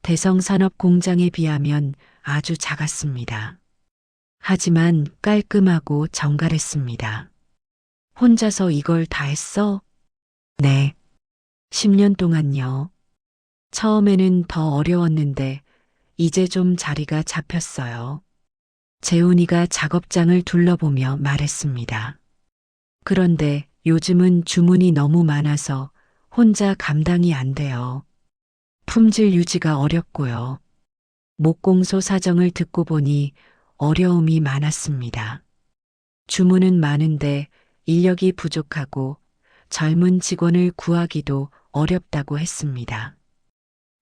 대성산업 공장에 비하면 아주 작았습니다. 하지만 깔끔하고 정갈했습니다. 혼자서 이걸 다 했어? 네. 10년 동안요. 처음에는 더 어려웠는데 이제 좀 자리가 잡혔어요. 재훈이가 작업장을 둘러보며 말했습니다. 그런데 요즘은 주문이 너무 많아서 혼자 감당이 안 돼요. 품질 유지가 어렵고요. 목공소 사정을 듣고 보니 어려움이 많았습니다. 주문은 많은데 인력이 부족하고 젊은 직원을 구하기도 어렵다고 했습니다.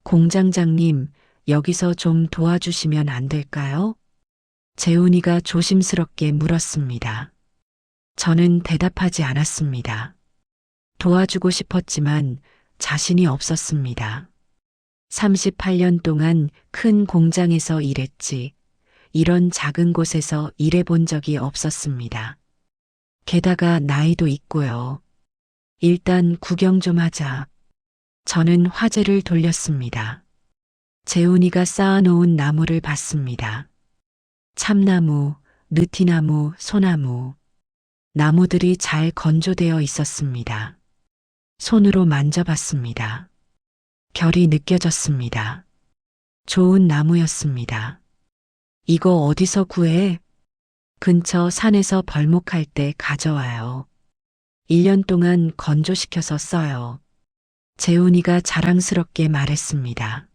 공장장님, 여기서 좀 도와주시면 안 될까요? 재훈이가 조심스럽게 물었습니다. 저는 대답하지 않았습니다. 도와주고 싶었지만 자신이 없었습니다. 38년 동안 큰 공장에서 일했지, 이런 작은 곳에서 일해본 적이 없었습니다. 게다가 나이도 있고요. 일단 구경 좀 하자. 저는 화제를 돌렸습니다. 재훈이가 쌓아놓은 나무를 봤습니다. 참나무, 느티나무, 소나무. 나무들이 잘 건조되어 있었습니다. 손으로 만져봤습니다. 결이 느껴졌습니다. 좋은 나무였습니다. 이거 어디서 구해? 근처 산에서 벌목할 때 가져와요. 1년 동안 건조시켜서 써요. 재훈이가 자랑스럽게 말했습니다.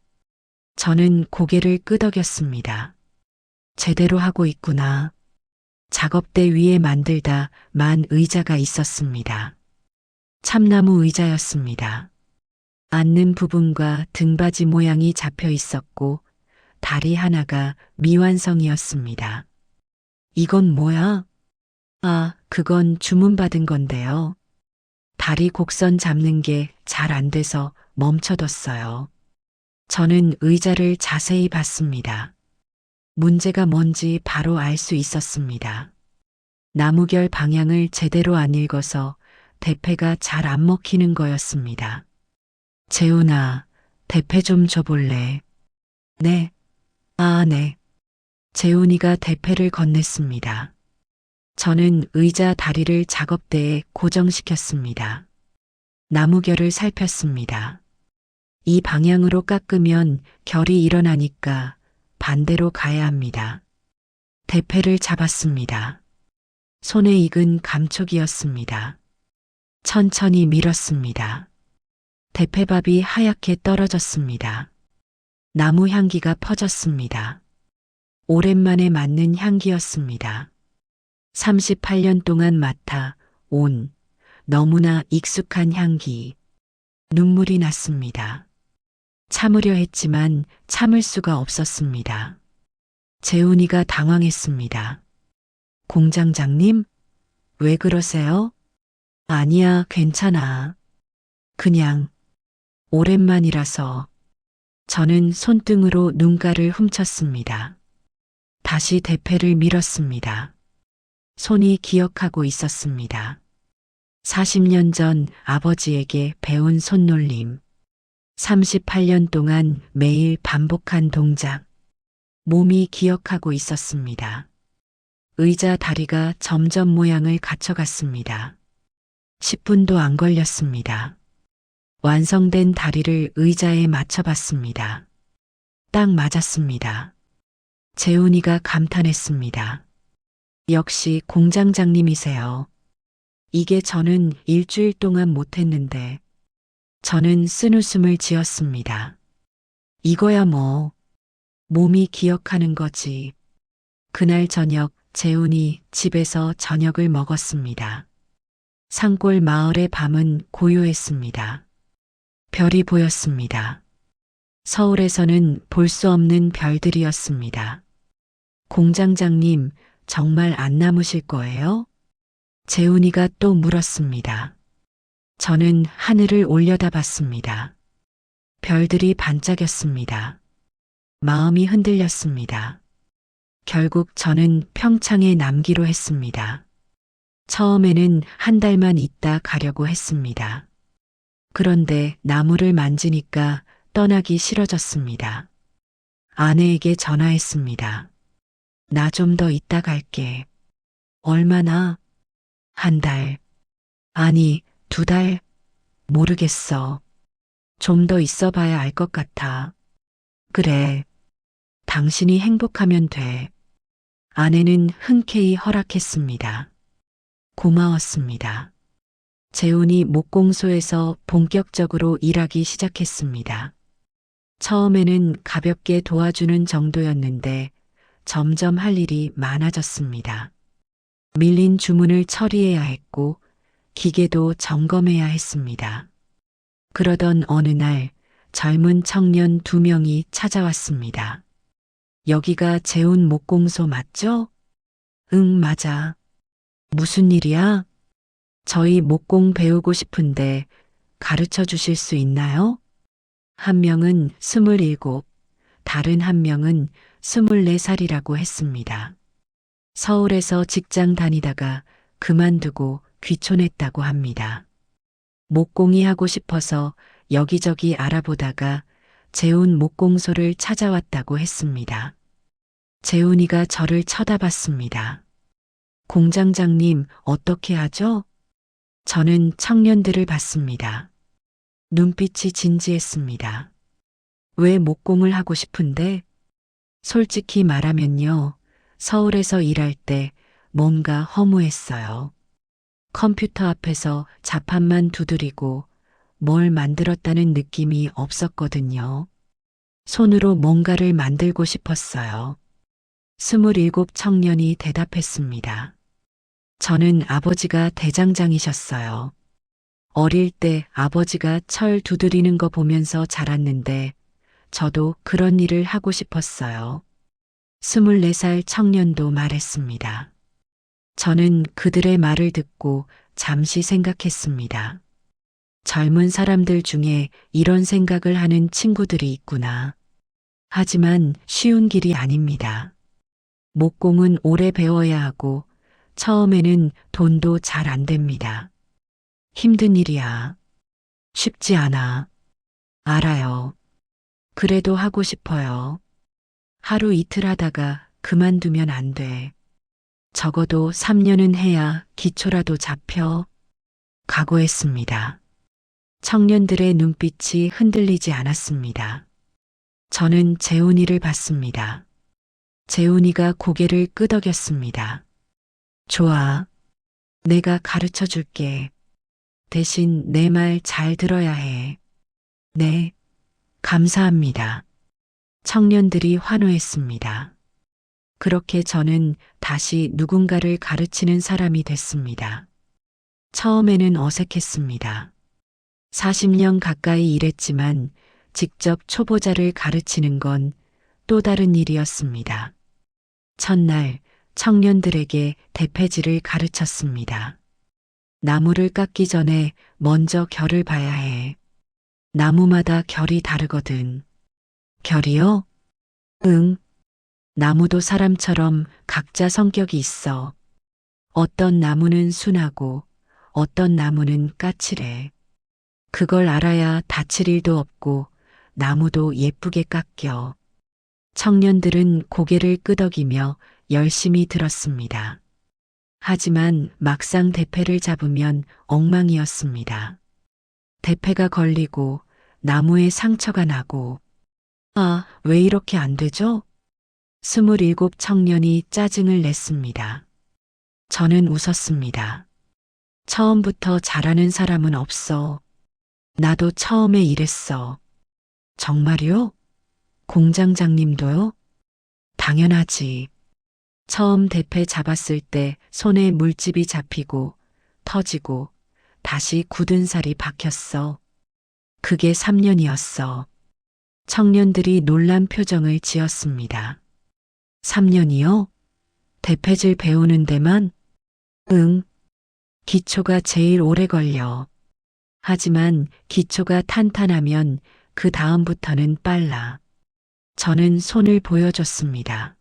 저는 고개를 끄덕였습니다. 제대로 하고 있구나. 작업대 위에 만들다 만 의자가 있었습니다. 참나무 의자였습니다. 앉는 부분과 등받이 모양이 잡혀 있었고 다리 하나가 미완성이었습니다. 이건 뭐야? 아, 그건 주문받은 건데요. 다리 곡선 잡는 게 잘 안 돼서 멈춰뒀어요. 저는 의자를 자세히 봤습니다. 문제가 뭔지 바로 알 수 있었습니다. 나무결 방향을 제대로 안 읽어서 대패가 잘 안 먹히는 거였습니다. 재훈아, 대패 좀 줘볼래? 네. 아, 네. 재훈이가 대패를 건넸습니다. 저는 의자 다리를 작업대에 고정시켰습니다. 나무결을 살폈습니다. 이 방향으로 깎으면 결이 일어나니까 반대로 가야 합니다. 대패를 잡았습니다. 손에 익은 감촉이었습니다. 천천히 밀었습니다. 대패밥이 하얗게 떨어졌습니다. 나무 향기가 퍼졌습니다. 오랜만에 맡는 향기였습니다. 38년 동안 맡아 온 너무나 익숙한 향기. 눈물이 났습니다. 참으려 했지만 참을 수가 없었습니다. 재훈이가 당황했습니다. 공장장님? 왜 그러세요? 아니야, 괜찮아. 그냥 오랜만이라서. 저는 손등으로 눈가를 훔쳤습니다. 다시 대패를 밀었습니다. 손이 기억하고 있었습니다. 40년 전 아버지에게 배운 손놀림. 38년 동안 매일 반복한 동작. 몸이 기억하고 있었습니다. 의자 다리가 점점 모양을 갖춰갔습니다. 10분도 안 걸렸습니다. 완성된 다리를 의자에 맞춰봤습니다. 딱 맞았습니다. 재훈이가 감탄했습니다. 역시 공장장님이세요. 이게 저는 일주일 동안 못했는데. 저는 쓴웃음을 지었습니다. 이거야 뭐. 몸이 기억하는 거지. 그날 저녁 재훈이 집에서 저녁을 먹었습니다. 산골 마을의 밤은 고요했습니다. 별이 보였습니다. 서울에서는 볼 수 없는 별들이었습니다. 공장장님, 정말 안 남으실 거예요? 재훈이가 또 물었습니다. 저는 하늘을 올려다봤습니다. 별들이 반짝였습니다. 마음이 흔들렸습니다. 결국 저는 평창에 남기로 했습니다. 처음에는 한 달만 있다 가려고 했습니다. 그런데 나무를 만지니까 떠나기 싫어졌습니다. 아내에게 전화했습니다. 나 좀 더 있다 갈게. 얼마나? 한 달. 아니, 2달? 모르겠어. 좀 더 있어 봐야 알 것 같아. 그래. 당신이 행복하면 돼. 아내는 흔쾌히 허락했습니다. 고마웠습니다. 재훈이 목공소에서 본격적으로 일하기 시작했습니다. 처음에는 가볍게 도와주는 정도였는데 점점 할 일이 많아졌습니다. 밀린 주문을 처리해야 했고 기계도 점검해야 했습니다. 그러던 어느 날 젊은 청년 2명이 찾아왔습니다. 여기가 재훈 목공소 맞죠? 응, 맞아. 무슨 일이야? 저희 목공 배우고 싶은데 가르쳐 주실 수 있나요? 한 명은 27, 다른 한 명은 24살이라고 했습니다. 서울에서 직장 다니다가 그만두고 귀촌했다고 합니다. 목공이 하고 싶어서 여기저기 알아보다가 재훈 목공소를 찾아왔다고 했습니다. 재훈이가 저를 쳐다봤습니다. 공장장님, 어떻게 하죠? 저는 청년들을 봤습니다. 눈빛이 진지했습니다. 왜 목공을 하고 싶은데? 솔직히 말하면요. 서울에서 일할 때 뭔가 허무했어요. 컴퓨터 앞에서 자판만 두드리고 뭘 만들었다는 느낌이 없었거든요. 손으로 뭔가를 만들고 싶었어요. 27 청년이 대답했습니다. 저는 아버지가 대장장이셨어요. 어릴 때 아버지가 철 두드리는 거 보면서 자랐는데 저도 그런 일을 하고 싶었어요. 24살 청년도 말했습니다. 저는 그들의 말을 듣고 잠시 생각했습니다. 젊은 사람들 중에 이런 생각을 하는 친구들이 있구나. 하지만 쉬운 길이 아닙니다. 목공은 오래 배워야 하고 처음에는 돈도 잘 안 됩니다. 힘든 일이야. 쉽지 않아. 알아요. 그래도 하고 싶어요. 하루 이틀 하다가 그만두면 안 돼. 적어도 3년은 해야 기초라도 잡혀. 각오했습니다. 청년들의 눈빛이 흔들리지 않았습니다. 저는 재훈이를 봤습니다. 재훈이가 고개를 끄덕였습니다. 좋아. 내가 가르쳐 줄게. 대신 내 말 잘 들어야 해. 네. 감사합니다. 청년들이 환호했습니다. 그렇게 저는 다시 누군가를 가르치는 사람이 됐습니다. 처음에는 어색했습니다. 40년 가까이 일했지만 직접 초보자를 가르치는 건 또 다른 일이었습니다. 첫날 청년들에게 대패질을 가르쳤습니다. 나무를 깎기 전에 먼저 결을 봐야 해. 나무마다 결이 다르거든. 결이요? 응. 나무도 사람처럼 각자 성격이 있어. 어떤 나무는 순하고 어떤 나무는 까칠해. 그걸 알아야 다칠 일도 없고 나무도 예쁘게 깎여. 청년들은 고개를 끄덕이며 열심히 들었습니다. 하지만 막상 대패를 잡으면 엉망이었습니다. 대패가 걸리고 나무에 상처가 나고 아, 왜 이렇게 안 되죠? 27 청년이 짜증을 냈습니다. 저는 웃었습니다. 처음부터 잘하는 사람은 없어. 나도 처음에 이랬어. 정말요? 공장장님도요? 당연하지. 처음 대패 잡았을 때 손에 물집이 잡히고 터지고 다시 굳은 살이 박혔어. 그게 3년이었어. 청년들이 놀란 표정을 지었습니다. 3년이요? 대패질 배우는 데만? 응. 기초가 제일 오래 걸려. 하지만 기초가 탄탄하면 그 다음부터는 빨라. 저는 손을 보여줬습니다.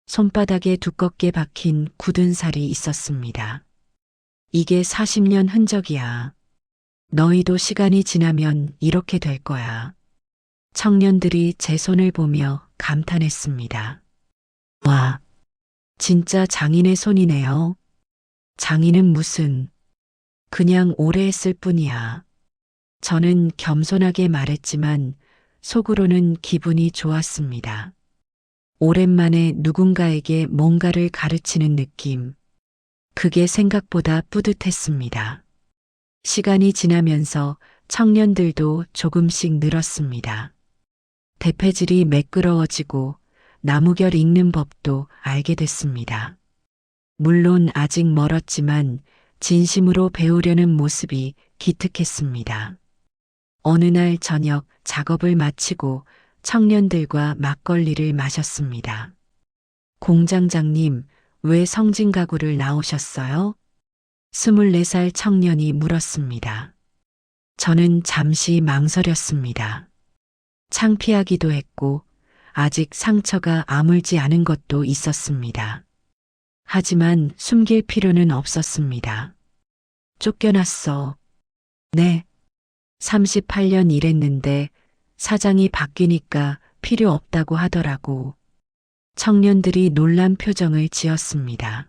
손바닥에 두껍게 박힌 굳은 살이 있었습니다. 이게 40년 흔적이야. 너희도 시간이 지나면 이렇게 될 거야. 청년들이 제 손을 보며 감탄했습니다. 와, 진짜 장인의 손이네요. 장인은 무슨, 그냥 오래 했을 뿐이야. 저는 겸손하게 말했지만 속으로는 기분이 좋았습니다. 오랜만에 누군가에게 뭔가를 가르치는 느낌. 그게 생각보다 뿌듯했습니다. 시간이 지나면서 청년들도 조금씩 늘었습니다. 대패질이 매끄러워지고 나무결 읽는 법도 알게 됐습니다. 물론 아직 멀었지만 진심으로 배우려는 모습이 기특했습니다. 어느 날 저녁 작업을 마치고 청년들과 막걸리를 마셨습니다. 공장장님, 왜 성진가구를 나오셨어요? 24살 청년이 물었습니다. 저는 잠시 망설였습니다. 창피하기도 했고 아직 상처가 아물지 않은 것도 있었습니다. 하지만 숨길 필요는 없었습니다. 쫓겨났어. 네. 38년 일했는데 사장이 바뀌니까 필요 없다고 하더라고. 청년들이 놀란 표정을 지었습니다.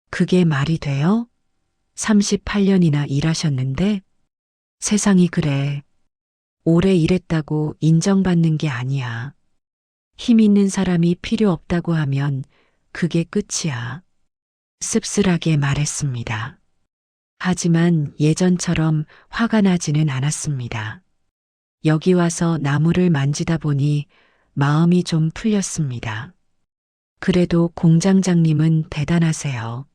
그게 말이 돼요? 38년이나 일하셨는데? 세상이 그래. 오래 일했다고 인정받는 게 아니야. 힘 있는 사람이 필요 없다고 하면 그게 끝이야. 씁쓸하게 말했습니다. 하지만 예전처럼 화가 나지는 않았습니다. 여기 와서 나무를 만지다 보니 마음이 좀 풀렸습니다. 그래도 공장장님은 대단하세요.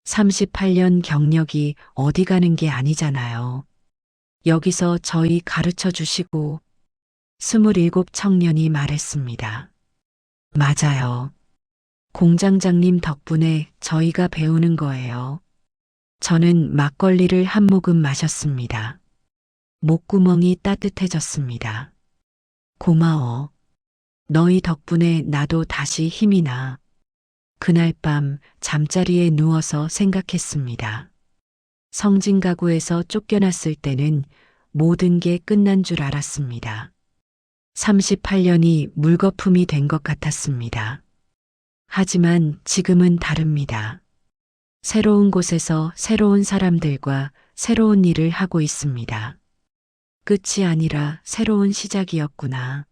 38년 경력이 어디 가는 게 아니잖아요. 여기서 저희 가르쳐 주시고 27 청년이 말했습니다. 맞아요. 공장장님 덕분에 저희가 배우는 거예요. 저는 막걸리를 한 모금 마셨습니다. 목구멍이 따뜻해졌습니다. 고마워. 너희 덕분에 나도 다시 힘이 나. 그날 밤 잠자리에 누워서 생각했습니다. 성진가구에서 쫓겨났을 때는 모든 게 끝난 줄 알았습니다. 38년이 물거품이 된 것 같았습니다. 하지만 지금은 다릅니다. 새로운 곳에서 새로운 사람들과 새로운 일을 하고 있습니다. 끝이 아니라 새로운 시작이었구나.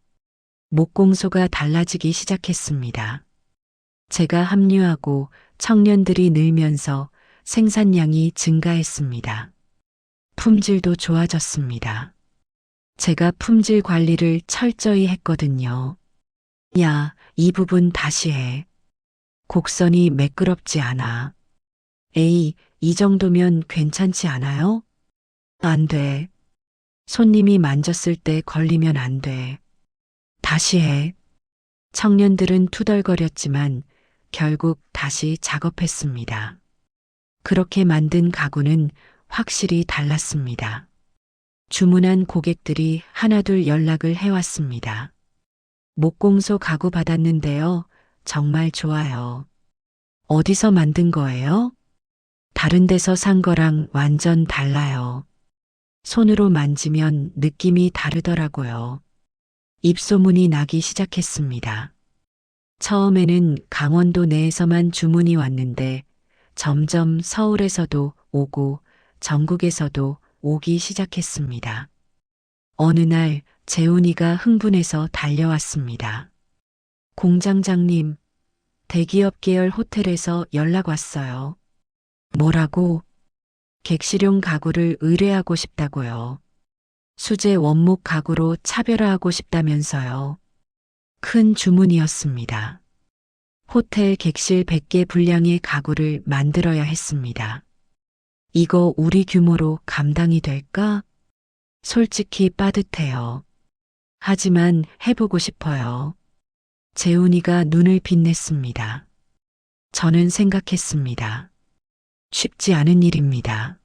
목공소가 달라지기 시작했습니다. 제가 합류하고 청년들이 늘면서 생산량이 증가했습니다. 품질도 좋아졌습니다. 제가 품질 관리를 철저히 했거든요. 야, 이 부분 다시 해. 곡선이 매끄럽지 않아. 에이, 이 정도면 괜찮지 않아요? 안 돼. 손님이 만졌을 때 걸리면 안 돼. 다시 해. 청년들은 투덜거렸지만 결국 다시 작업했습니다. 그렇게 만든 가구는 확실히 달랐습니다. 주문한 고객들이 하나둘 연락을 해왔습니다. 목공소 가구 받았는데요. 정말 좋아요. 어디서 만든 거예요? 다른 데서 산 거랑 완전 달라요. 손으로 만지면 느낌이 다르더라고요. 입소문이 나기 시작했습니다. 처음에는 강원도 내에서만 주문이 왔는데 점점 서울에서도 오고 전국에서도 오기 시작했습니다. 어느 날 재훈이가 흥분해서 달려왔습니다. 공장장님, 대기업 계열 호텔에서 연락 왔어요. 뭐라고? 객실용 가구를 의뢰하고 싶다고요. 수제 원목 가구로 차별화하고 싶다면서요. 큰 주문이었습니다. 호텔 객실 100개 분량의 가구를 만들어야 했습니다. 이거 우리 규모로 감당이 될까? 솔직히 빠듯해요. 하지만 해보고 싶어요. 재훈이가 눈을 빛냈습니다. 저는 생각했습니다. 쉽지 않은 일입니다.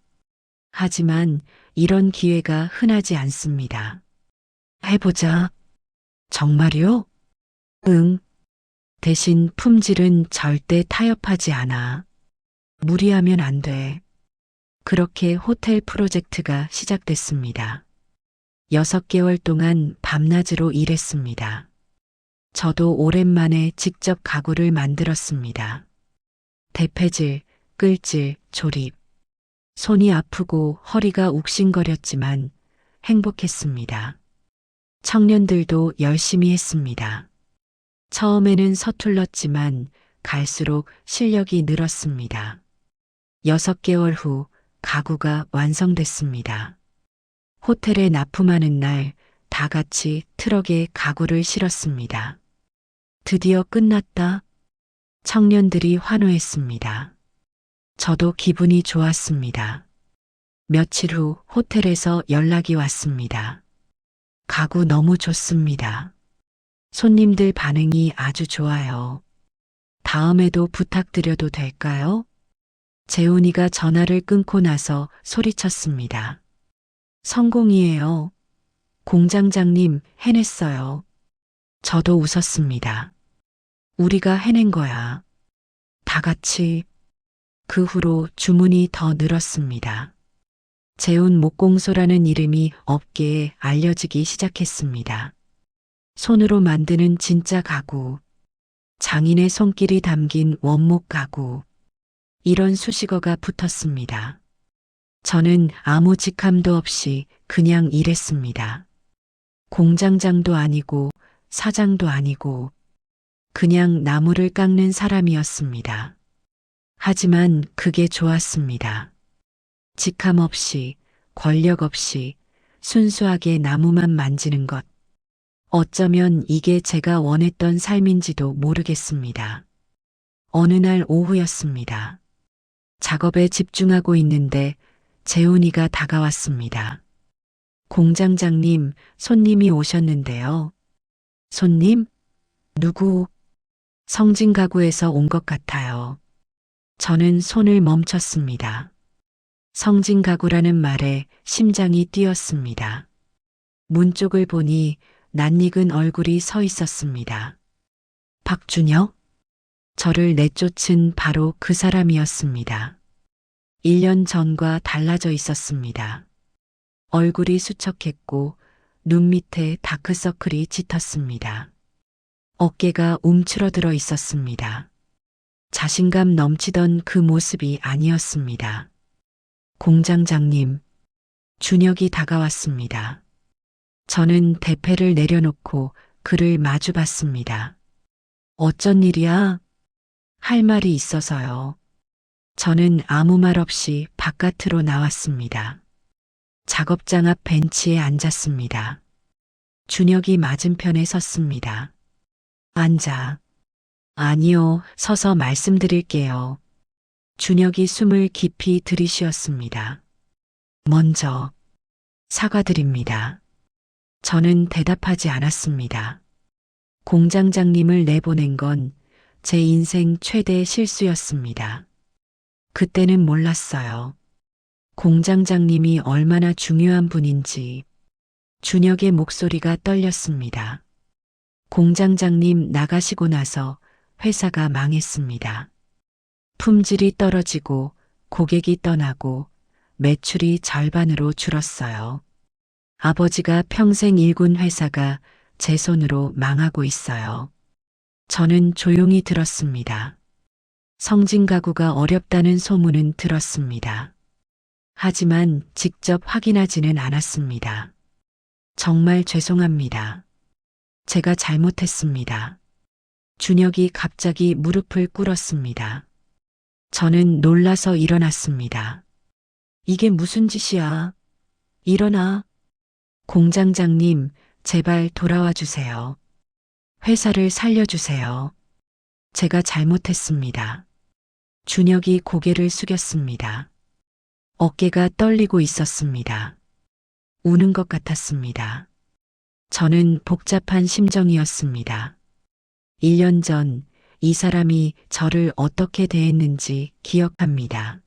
하지만 이런 기회가 흔하지 않습니다. 해보자. 정말요? 응. 대신 품질은 절대 타협하지 않아. 무리하면 안 돼. 그렇게 호텔 프로젝트가 시작됐습니다. 6개월 동안 밤낮으로 일했습니다. 저도 오랜만에 직접 가구를 만들었습니다. 대패질, 끌질, 조립. 손이 아프고 허리가 욱신거렸지만 행복했습니다. 청년들도 열심히 했습니다. 처음에는 서툴렀지만 갈수록 실력이 늘었습니다. 6개월 후 가구가 완성됐습니다. 호텔에 납품하는 날 다 같이 트럭에 가구를 실었습니다. 드디어 끝났다. 청년들이 환호했습니다. 저도 기분이 좋았습니다. 며칠 후 호텔에서 연락이 왔습니다. 가구 너무 좋습니다. 손님들 반응이 아주 좋아요. 다음에도 부탁드려도 될까요? 재훈이가 전화를 끊고 나서 소리쳤습니다. 성공이에요. 공장장님 해냈어요. 저도 웃었습니다. 우리가 해낸 거야. 다 같이. 그 후로 주문이 더 늘었습니다. 재훈 목공소라는 이름이 업계에 알려지기 시작했습니다. 손으로 만드는 진짜 가구, 장인의 손길이 담긴 원목 가구, 이런 수식어가 붙었습니다. 저는 아무 직함도 없이 그냥 일했습니다. 공장장도 아니고 사장도 아니고 그냥 나무를 깎는 사람이었습니다. 하지만 그게 좋았습니다. 직함 없이, 권력 없이 순수하게 나무만 만지는 것. 어쩌면 이게 제가 원했던 삶인지도 모르겠습니다. 어느 날 오후였습니다. 작업에 집중하고 있는데 재훈이가 다가왔습니다. 공장장님, 손님이 오셨는데요. 손님? 누구? 성진가구에서 온 것 같아요. 저는 손을 멈췄습니다. 성진가구라는 말에 심장이 뛰었습니다. 문 쪽을 보니 낯익은 얼굴이 서 있었습니다. 박준혁? 저를 내쫓은 바로 그 사람이었습니다. 1년 전과 달라져 있었습니다. 얼굴이 수척했고 눈 밑에 다크서클이 짙었습니다. 어깨가 움츠러들어 있었습니다. 자신감 넘치던 그 모습이 아니었습니다. 공장장님, 준혁이 다가왔습니다. 저는 대패를 내려놓고 그를 마주 봤습니다. 어쩐 일이야? 할 말이 있어서요. 저는 아무 말 없이 바깥으로 나왔습니다. 작업장 앞 벤치에 앉았습니다. 준혁이 맞은편에 섰습니다. 앉아. 아니요, 서서 말씀드릴게요. 준혁이 숨을 깊이 들이쉬었습니다. 먼저, 사과드립니다. 저는 대답하지 않았습니다. 공장장님을 내보낸 건 제 인생 최대 실수였습니다. 그때는 몰랐어요. 공장장님이 얼마나 중요한 분인지. 준혁의 목소리가 떨렸습니다. 공장장님 나가시고 나서 회사가 망했습니다. 품질이 떨어지고 고객이 떠나고 매출이 절반으로 줄었어요. 아버지가 평생 일군 회사가 제 손으로 망하고 있어요. 저는 조용히 들었습니다. 성진가구가 어렵다는 소문은 들었습니다. 하지만 직접 확인하지는 않았습니다. 정말 죄송합니다. 제가 잘못했습니다. 준혁이 갑자기 무릎을 꿇었습니다. 저는 놀라서 일어났습니다. 이게 무슨 짓이야? 일어나. 공장장님, 제발 돌아와 주세요. 회사를 살려주세요. 제가 잘못했습니다. 준혁이 고개를 숙였습니다. 어깨가 떨리고 있었습니다. 우는 것 같았습니다. 저는 복잡한 심정이었습니다. 1년 전 이 사람이 저를 어떻게 대했는지 기억합니다.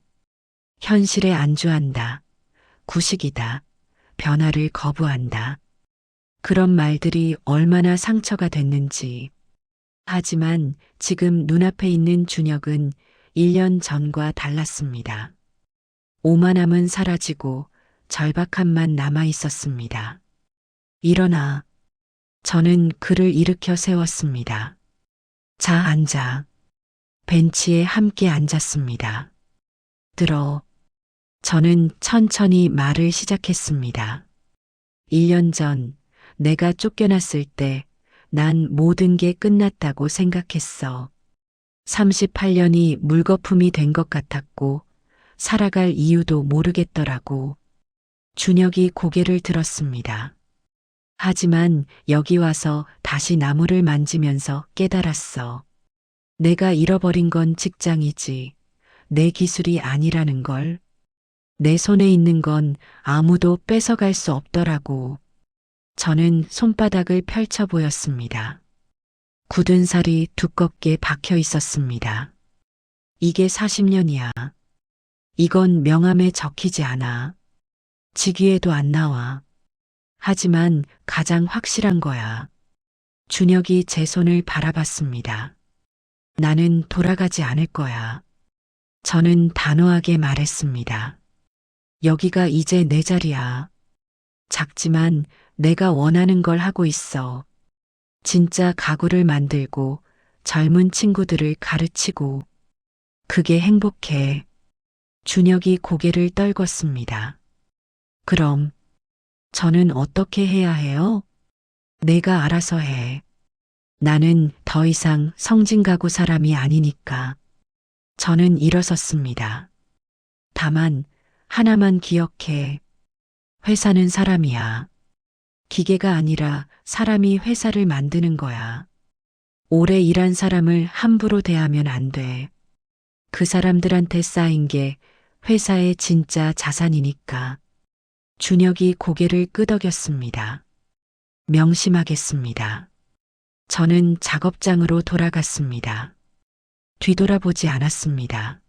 현실에 안주한다. 구식이다. 변화를 거부한다. 그런 말들이 얼마나 상처가 됐는지. 하지만 지금 눈앞에 있는 준혁은 1년 전과 달랐습니다. 오만함은 사라지고 절박함만 남아 있었습니다. 일어나. 저는 그를 일으켜 세웠습니다. 자, 앉아. 벤치에 함께 앉았습니다. 들어. 저는 천천히 말을 시작했습니다. 1년 전 내가 쫓겨났을 때 난 모든 게 끝났다고 생각했어. 38년이 물거품이 된 것 같았고 살아갈 이유도 모르겠더라고. 준혁이 고개를 들었습니다. 하지만 여기 와서 다시 나무를 만지면서 깨달았어. 내가 잃어버린 건 직장이지 내 기술이 아니라는 걸. 내 손에 있는 건 아무도 뺏어갈 수 없더라고. 저는 손바닥을 펼쳐 보였습니다. 굳은 살이 두껍게 박혀 있었습니다. 이게 40년이야. 이건 명함에 적히지 않아. 직위에도 안 나와. 하지만 가장 확실한 거야. 준혁이 제 손을 바라봤습니다. 나는 돌아가지 않을 거야. 저는 단호하게 말했습니다. 여기가 이제 내 자리야. 작지만 내가 원하는 걸 하고 있어. 진짜 가구를 만들고 젊은 친구들을 가르치고. 그게 행복해. 준혁이 고개를 떨궜습니다. 그럼 저는 어떻게 해야 해요? 내가 알아서 해. 나는 더 이상 성진가구 사람이 아니니까. 저는 일어섰습니다. 다만 하나만 기억해. 회사는 사람이야. 기계가 아니라 사람이 회사를 만드는 거야. 오래 일한 사람을 함부로 대하면 안 돼. 그 사람들한테 쌓인 게 회사의 진짜 자산이니까. 준혁이 고개를 끄덕였습니다. 명심하겠습니다. 저는 작업장으로 돌아갔습니다. 뒤돌아보지 않았습니다.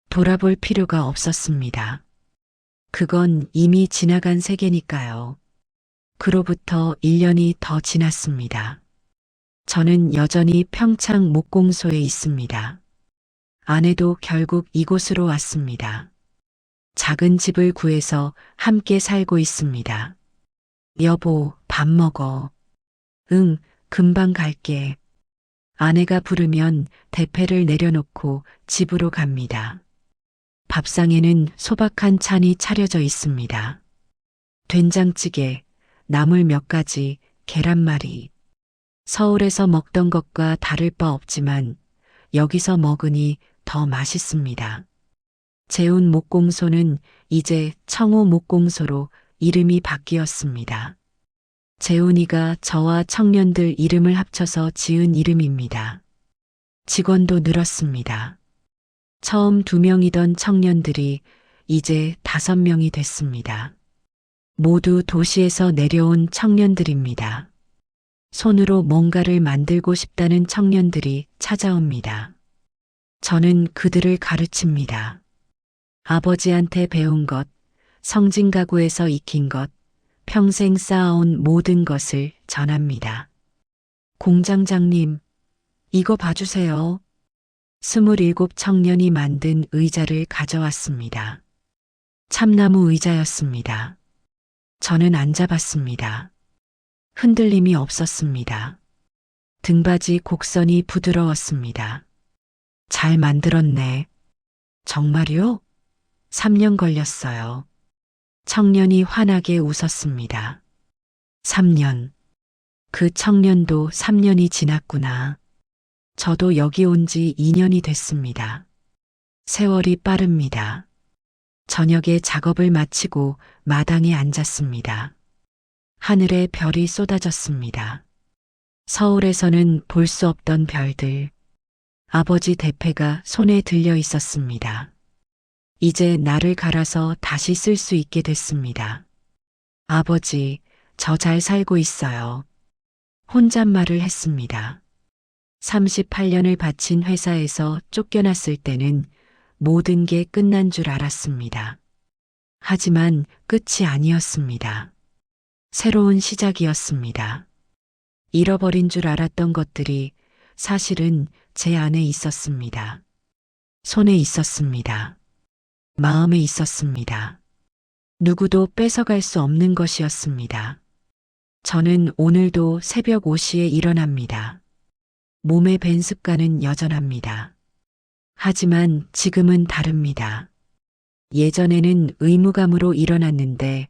돌아볼 필요가 없었습니다. 그건 이미 지나간 세계니까요. 그로부터 1년이 더 지났습니다. 저는 여전히 평창 목공소에 있습니다. 아내도 결국 이곳으로 왔습니다. 작은 집을 구해서 함께 살고 있습니다. 여보, 밥 먹어. 응, 금방 갈게. 아내가 부르면 대패를 내려놓고 집으로 갑니다. 밥상에는 소박한 찬이 차려져 있습니다. 된장찌개, 나물 몇 가지, 계란말이. 서울에서 먹던 것과 다를 바 없지만 여기서 먹으니 더 맛있습니다. 재훈 목공소는 이제 청호 목공소로 이름이 바뀌었습니다. 재훈이가 저와 청년들 이름을 합쳐서 지은 이름입니다. 직원도 늘었습니다. 처음 2명이던 청년들이 이제 5명이 됐습니다. 모두 도시에서 내려온 청년들입니다. 손으로 뭔가를 만들고 싶다는 청년들이 찾아옵니다. 저는 그들을 가르칩니다. 아버지한테 배운 것, 성진가구에서 익힌 것, 평생 쌓아온 모든 것을 전합니다. 공장장님, 이거 봐주세요. 27 청년이 만든 의자를 가져왔습니다. 참나무 의자였습니다. 저는 앉아봤습니다. 흔들림이 없었습니다. 등받이 곡선이 부드러웠습니다. 잘 만들었네. 정말요? 3년 걸렸어요. 청년이 환하게 웃었습니다. 3년. 그 청년도 3년이 지났구나. 저도 여기 온 지 2년이 됐습니다. 세월이 빠릅니다. 저녁에 작업을 마치고 마당에 앉았습니다. 하늘에 별이 쏟아졌습니다. 서울에서는 볼 수 없던 별들. 아버지 대패가 손에 들려 있었습니다. 이제 나를 갈아서 다시 쓸 수 있게 됐습니다. 아버지, 저 잘 살고 있어요. 혼잣말을 했습니다. 38년을 바친 회사에서 쫓겨났을 때는 모든 게 끝난 줄 알았습니다. 하지만 끝이 아니었습니다. 새로운 시작이었습니다. 잃어버린 줄 알았던 것들이 사실은 제 안에 있었습니다. 손에 있었습니다. 마음에 있었습니다. 누구도 뺏어갈 수 없는 것이었습니다. 저는 오늘도 새벽 5시에 일어납니다. 몸의 밴 습관은 여전합니다. 하지만 지금은 다릅니다. 예전에는 의무감으로 일어났는데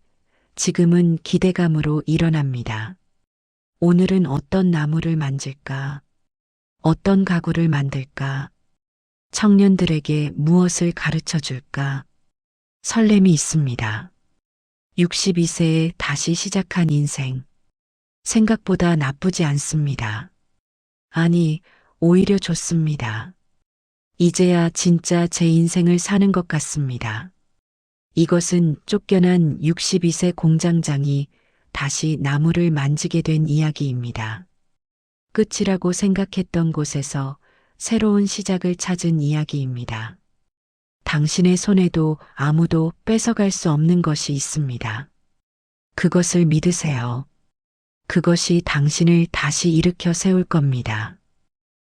지금은 기대감으로 일어납니다. 오늘은 어떤 나무를 만질까? 어떤 가구를 만들까? 청년들에게 무엇을 가르쳐 줄까? 설렘이 있습니다. 62세에 다시 시작한 인생. 생각보다 나쁘지 않습니다. 아니, 오히려 좋습니다. 이제야 진짜 제 인생을 사는 것 같습니다. 이것은 쫓겨난 62세 공장장이 다시 나무를 만지게 된 이야기입니다. 끝이라고 생각했던 곳에서 새로운 시작을 찾은 이야기입니다. 당신의 손에도 아무도 뺏어갈 수 없는 것이 있습니다. 그것을 믿으세요. 그것이 당신을 다시 일으켜 세울 겁니다.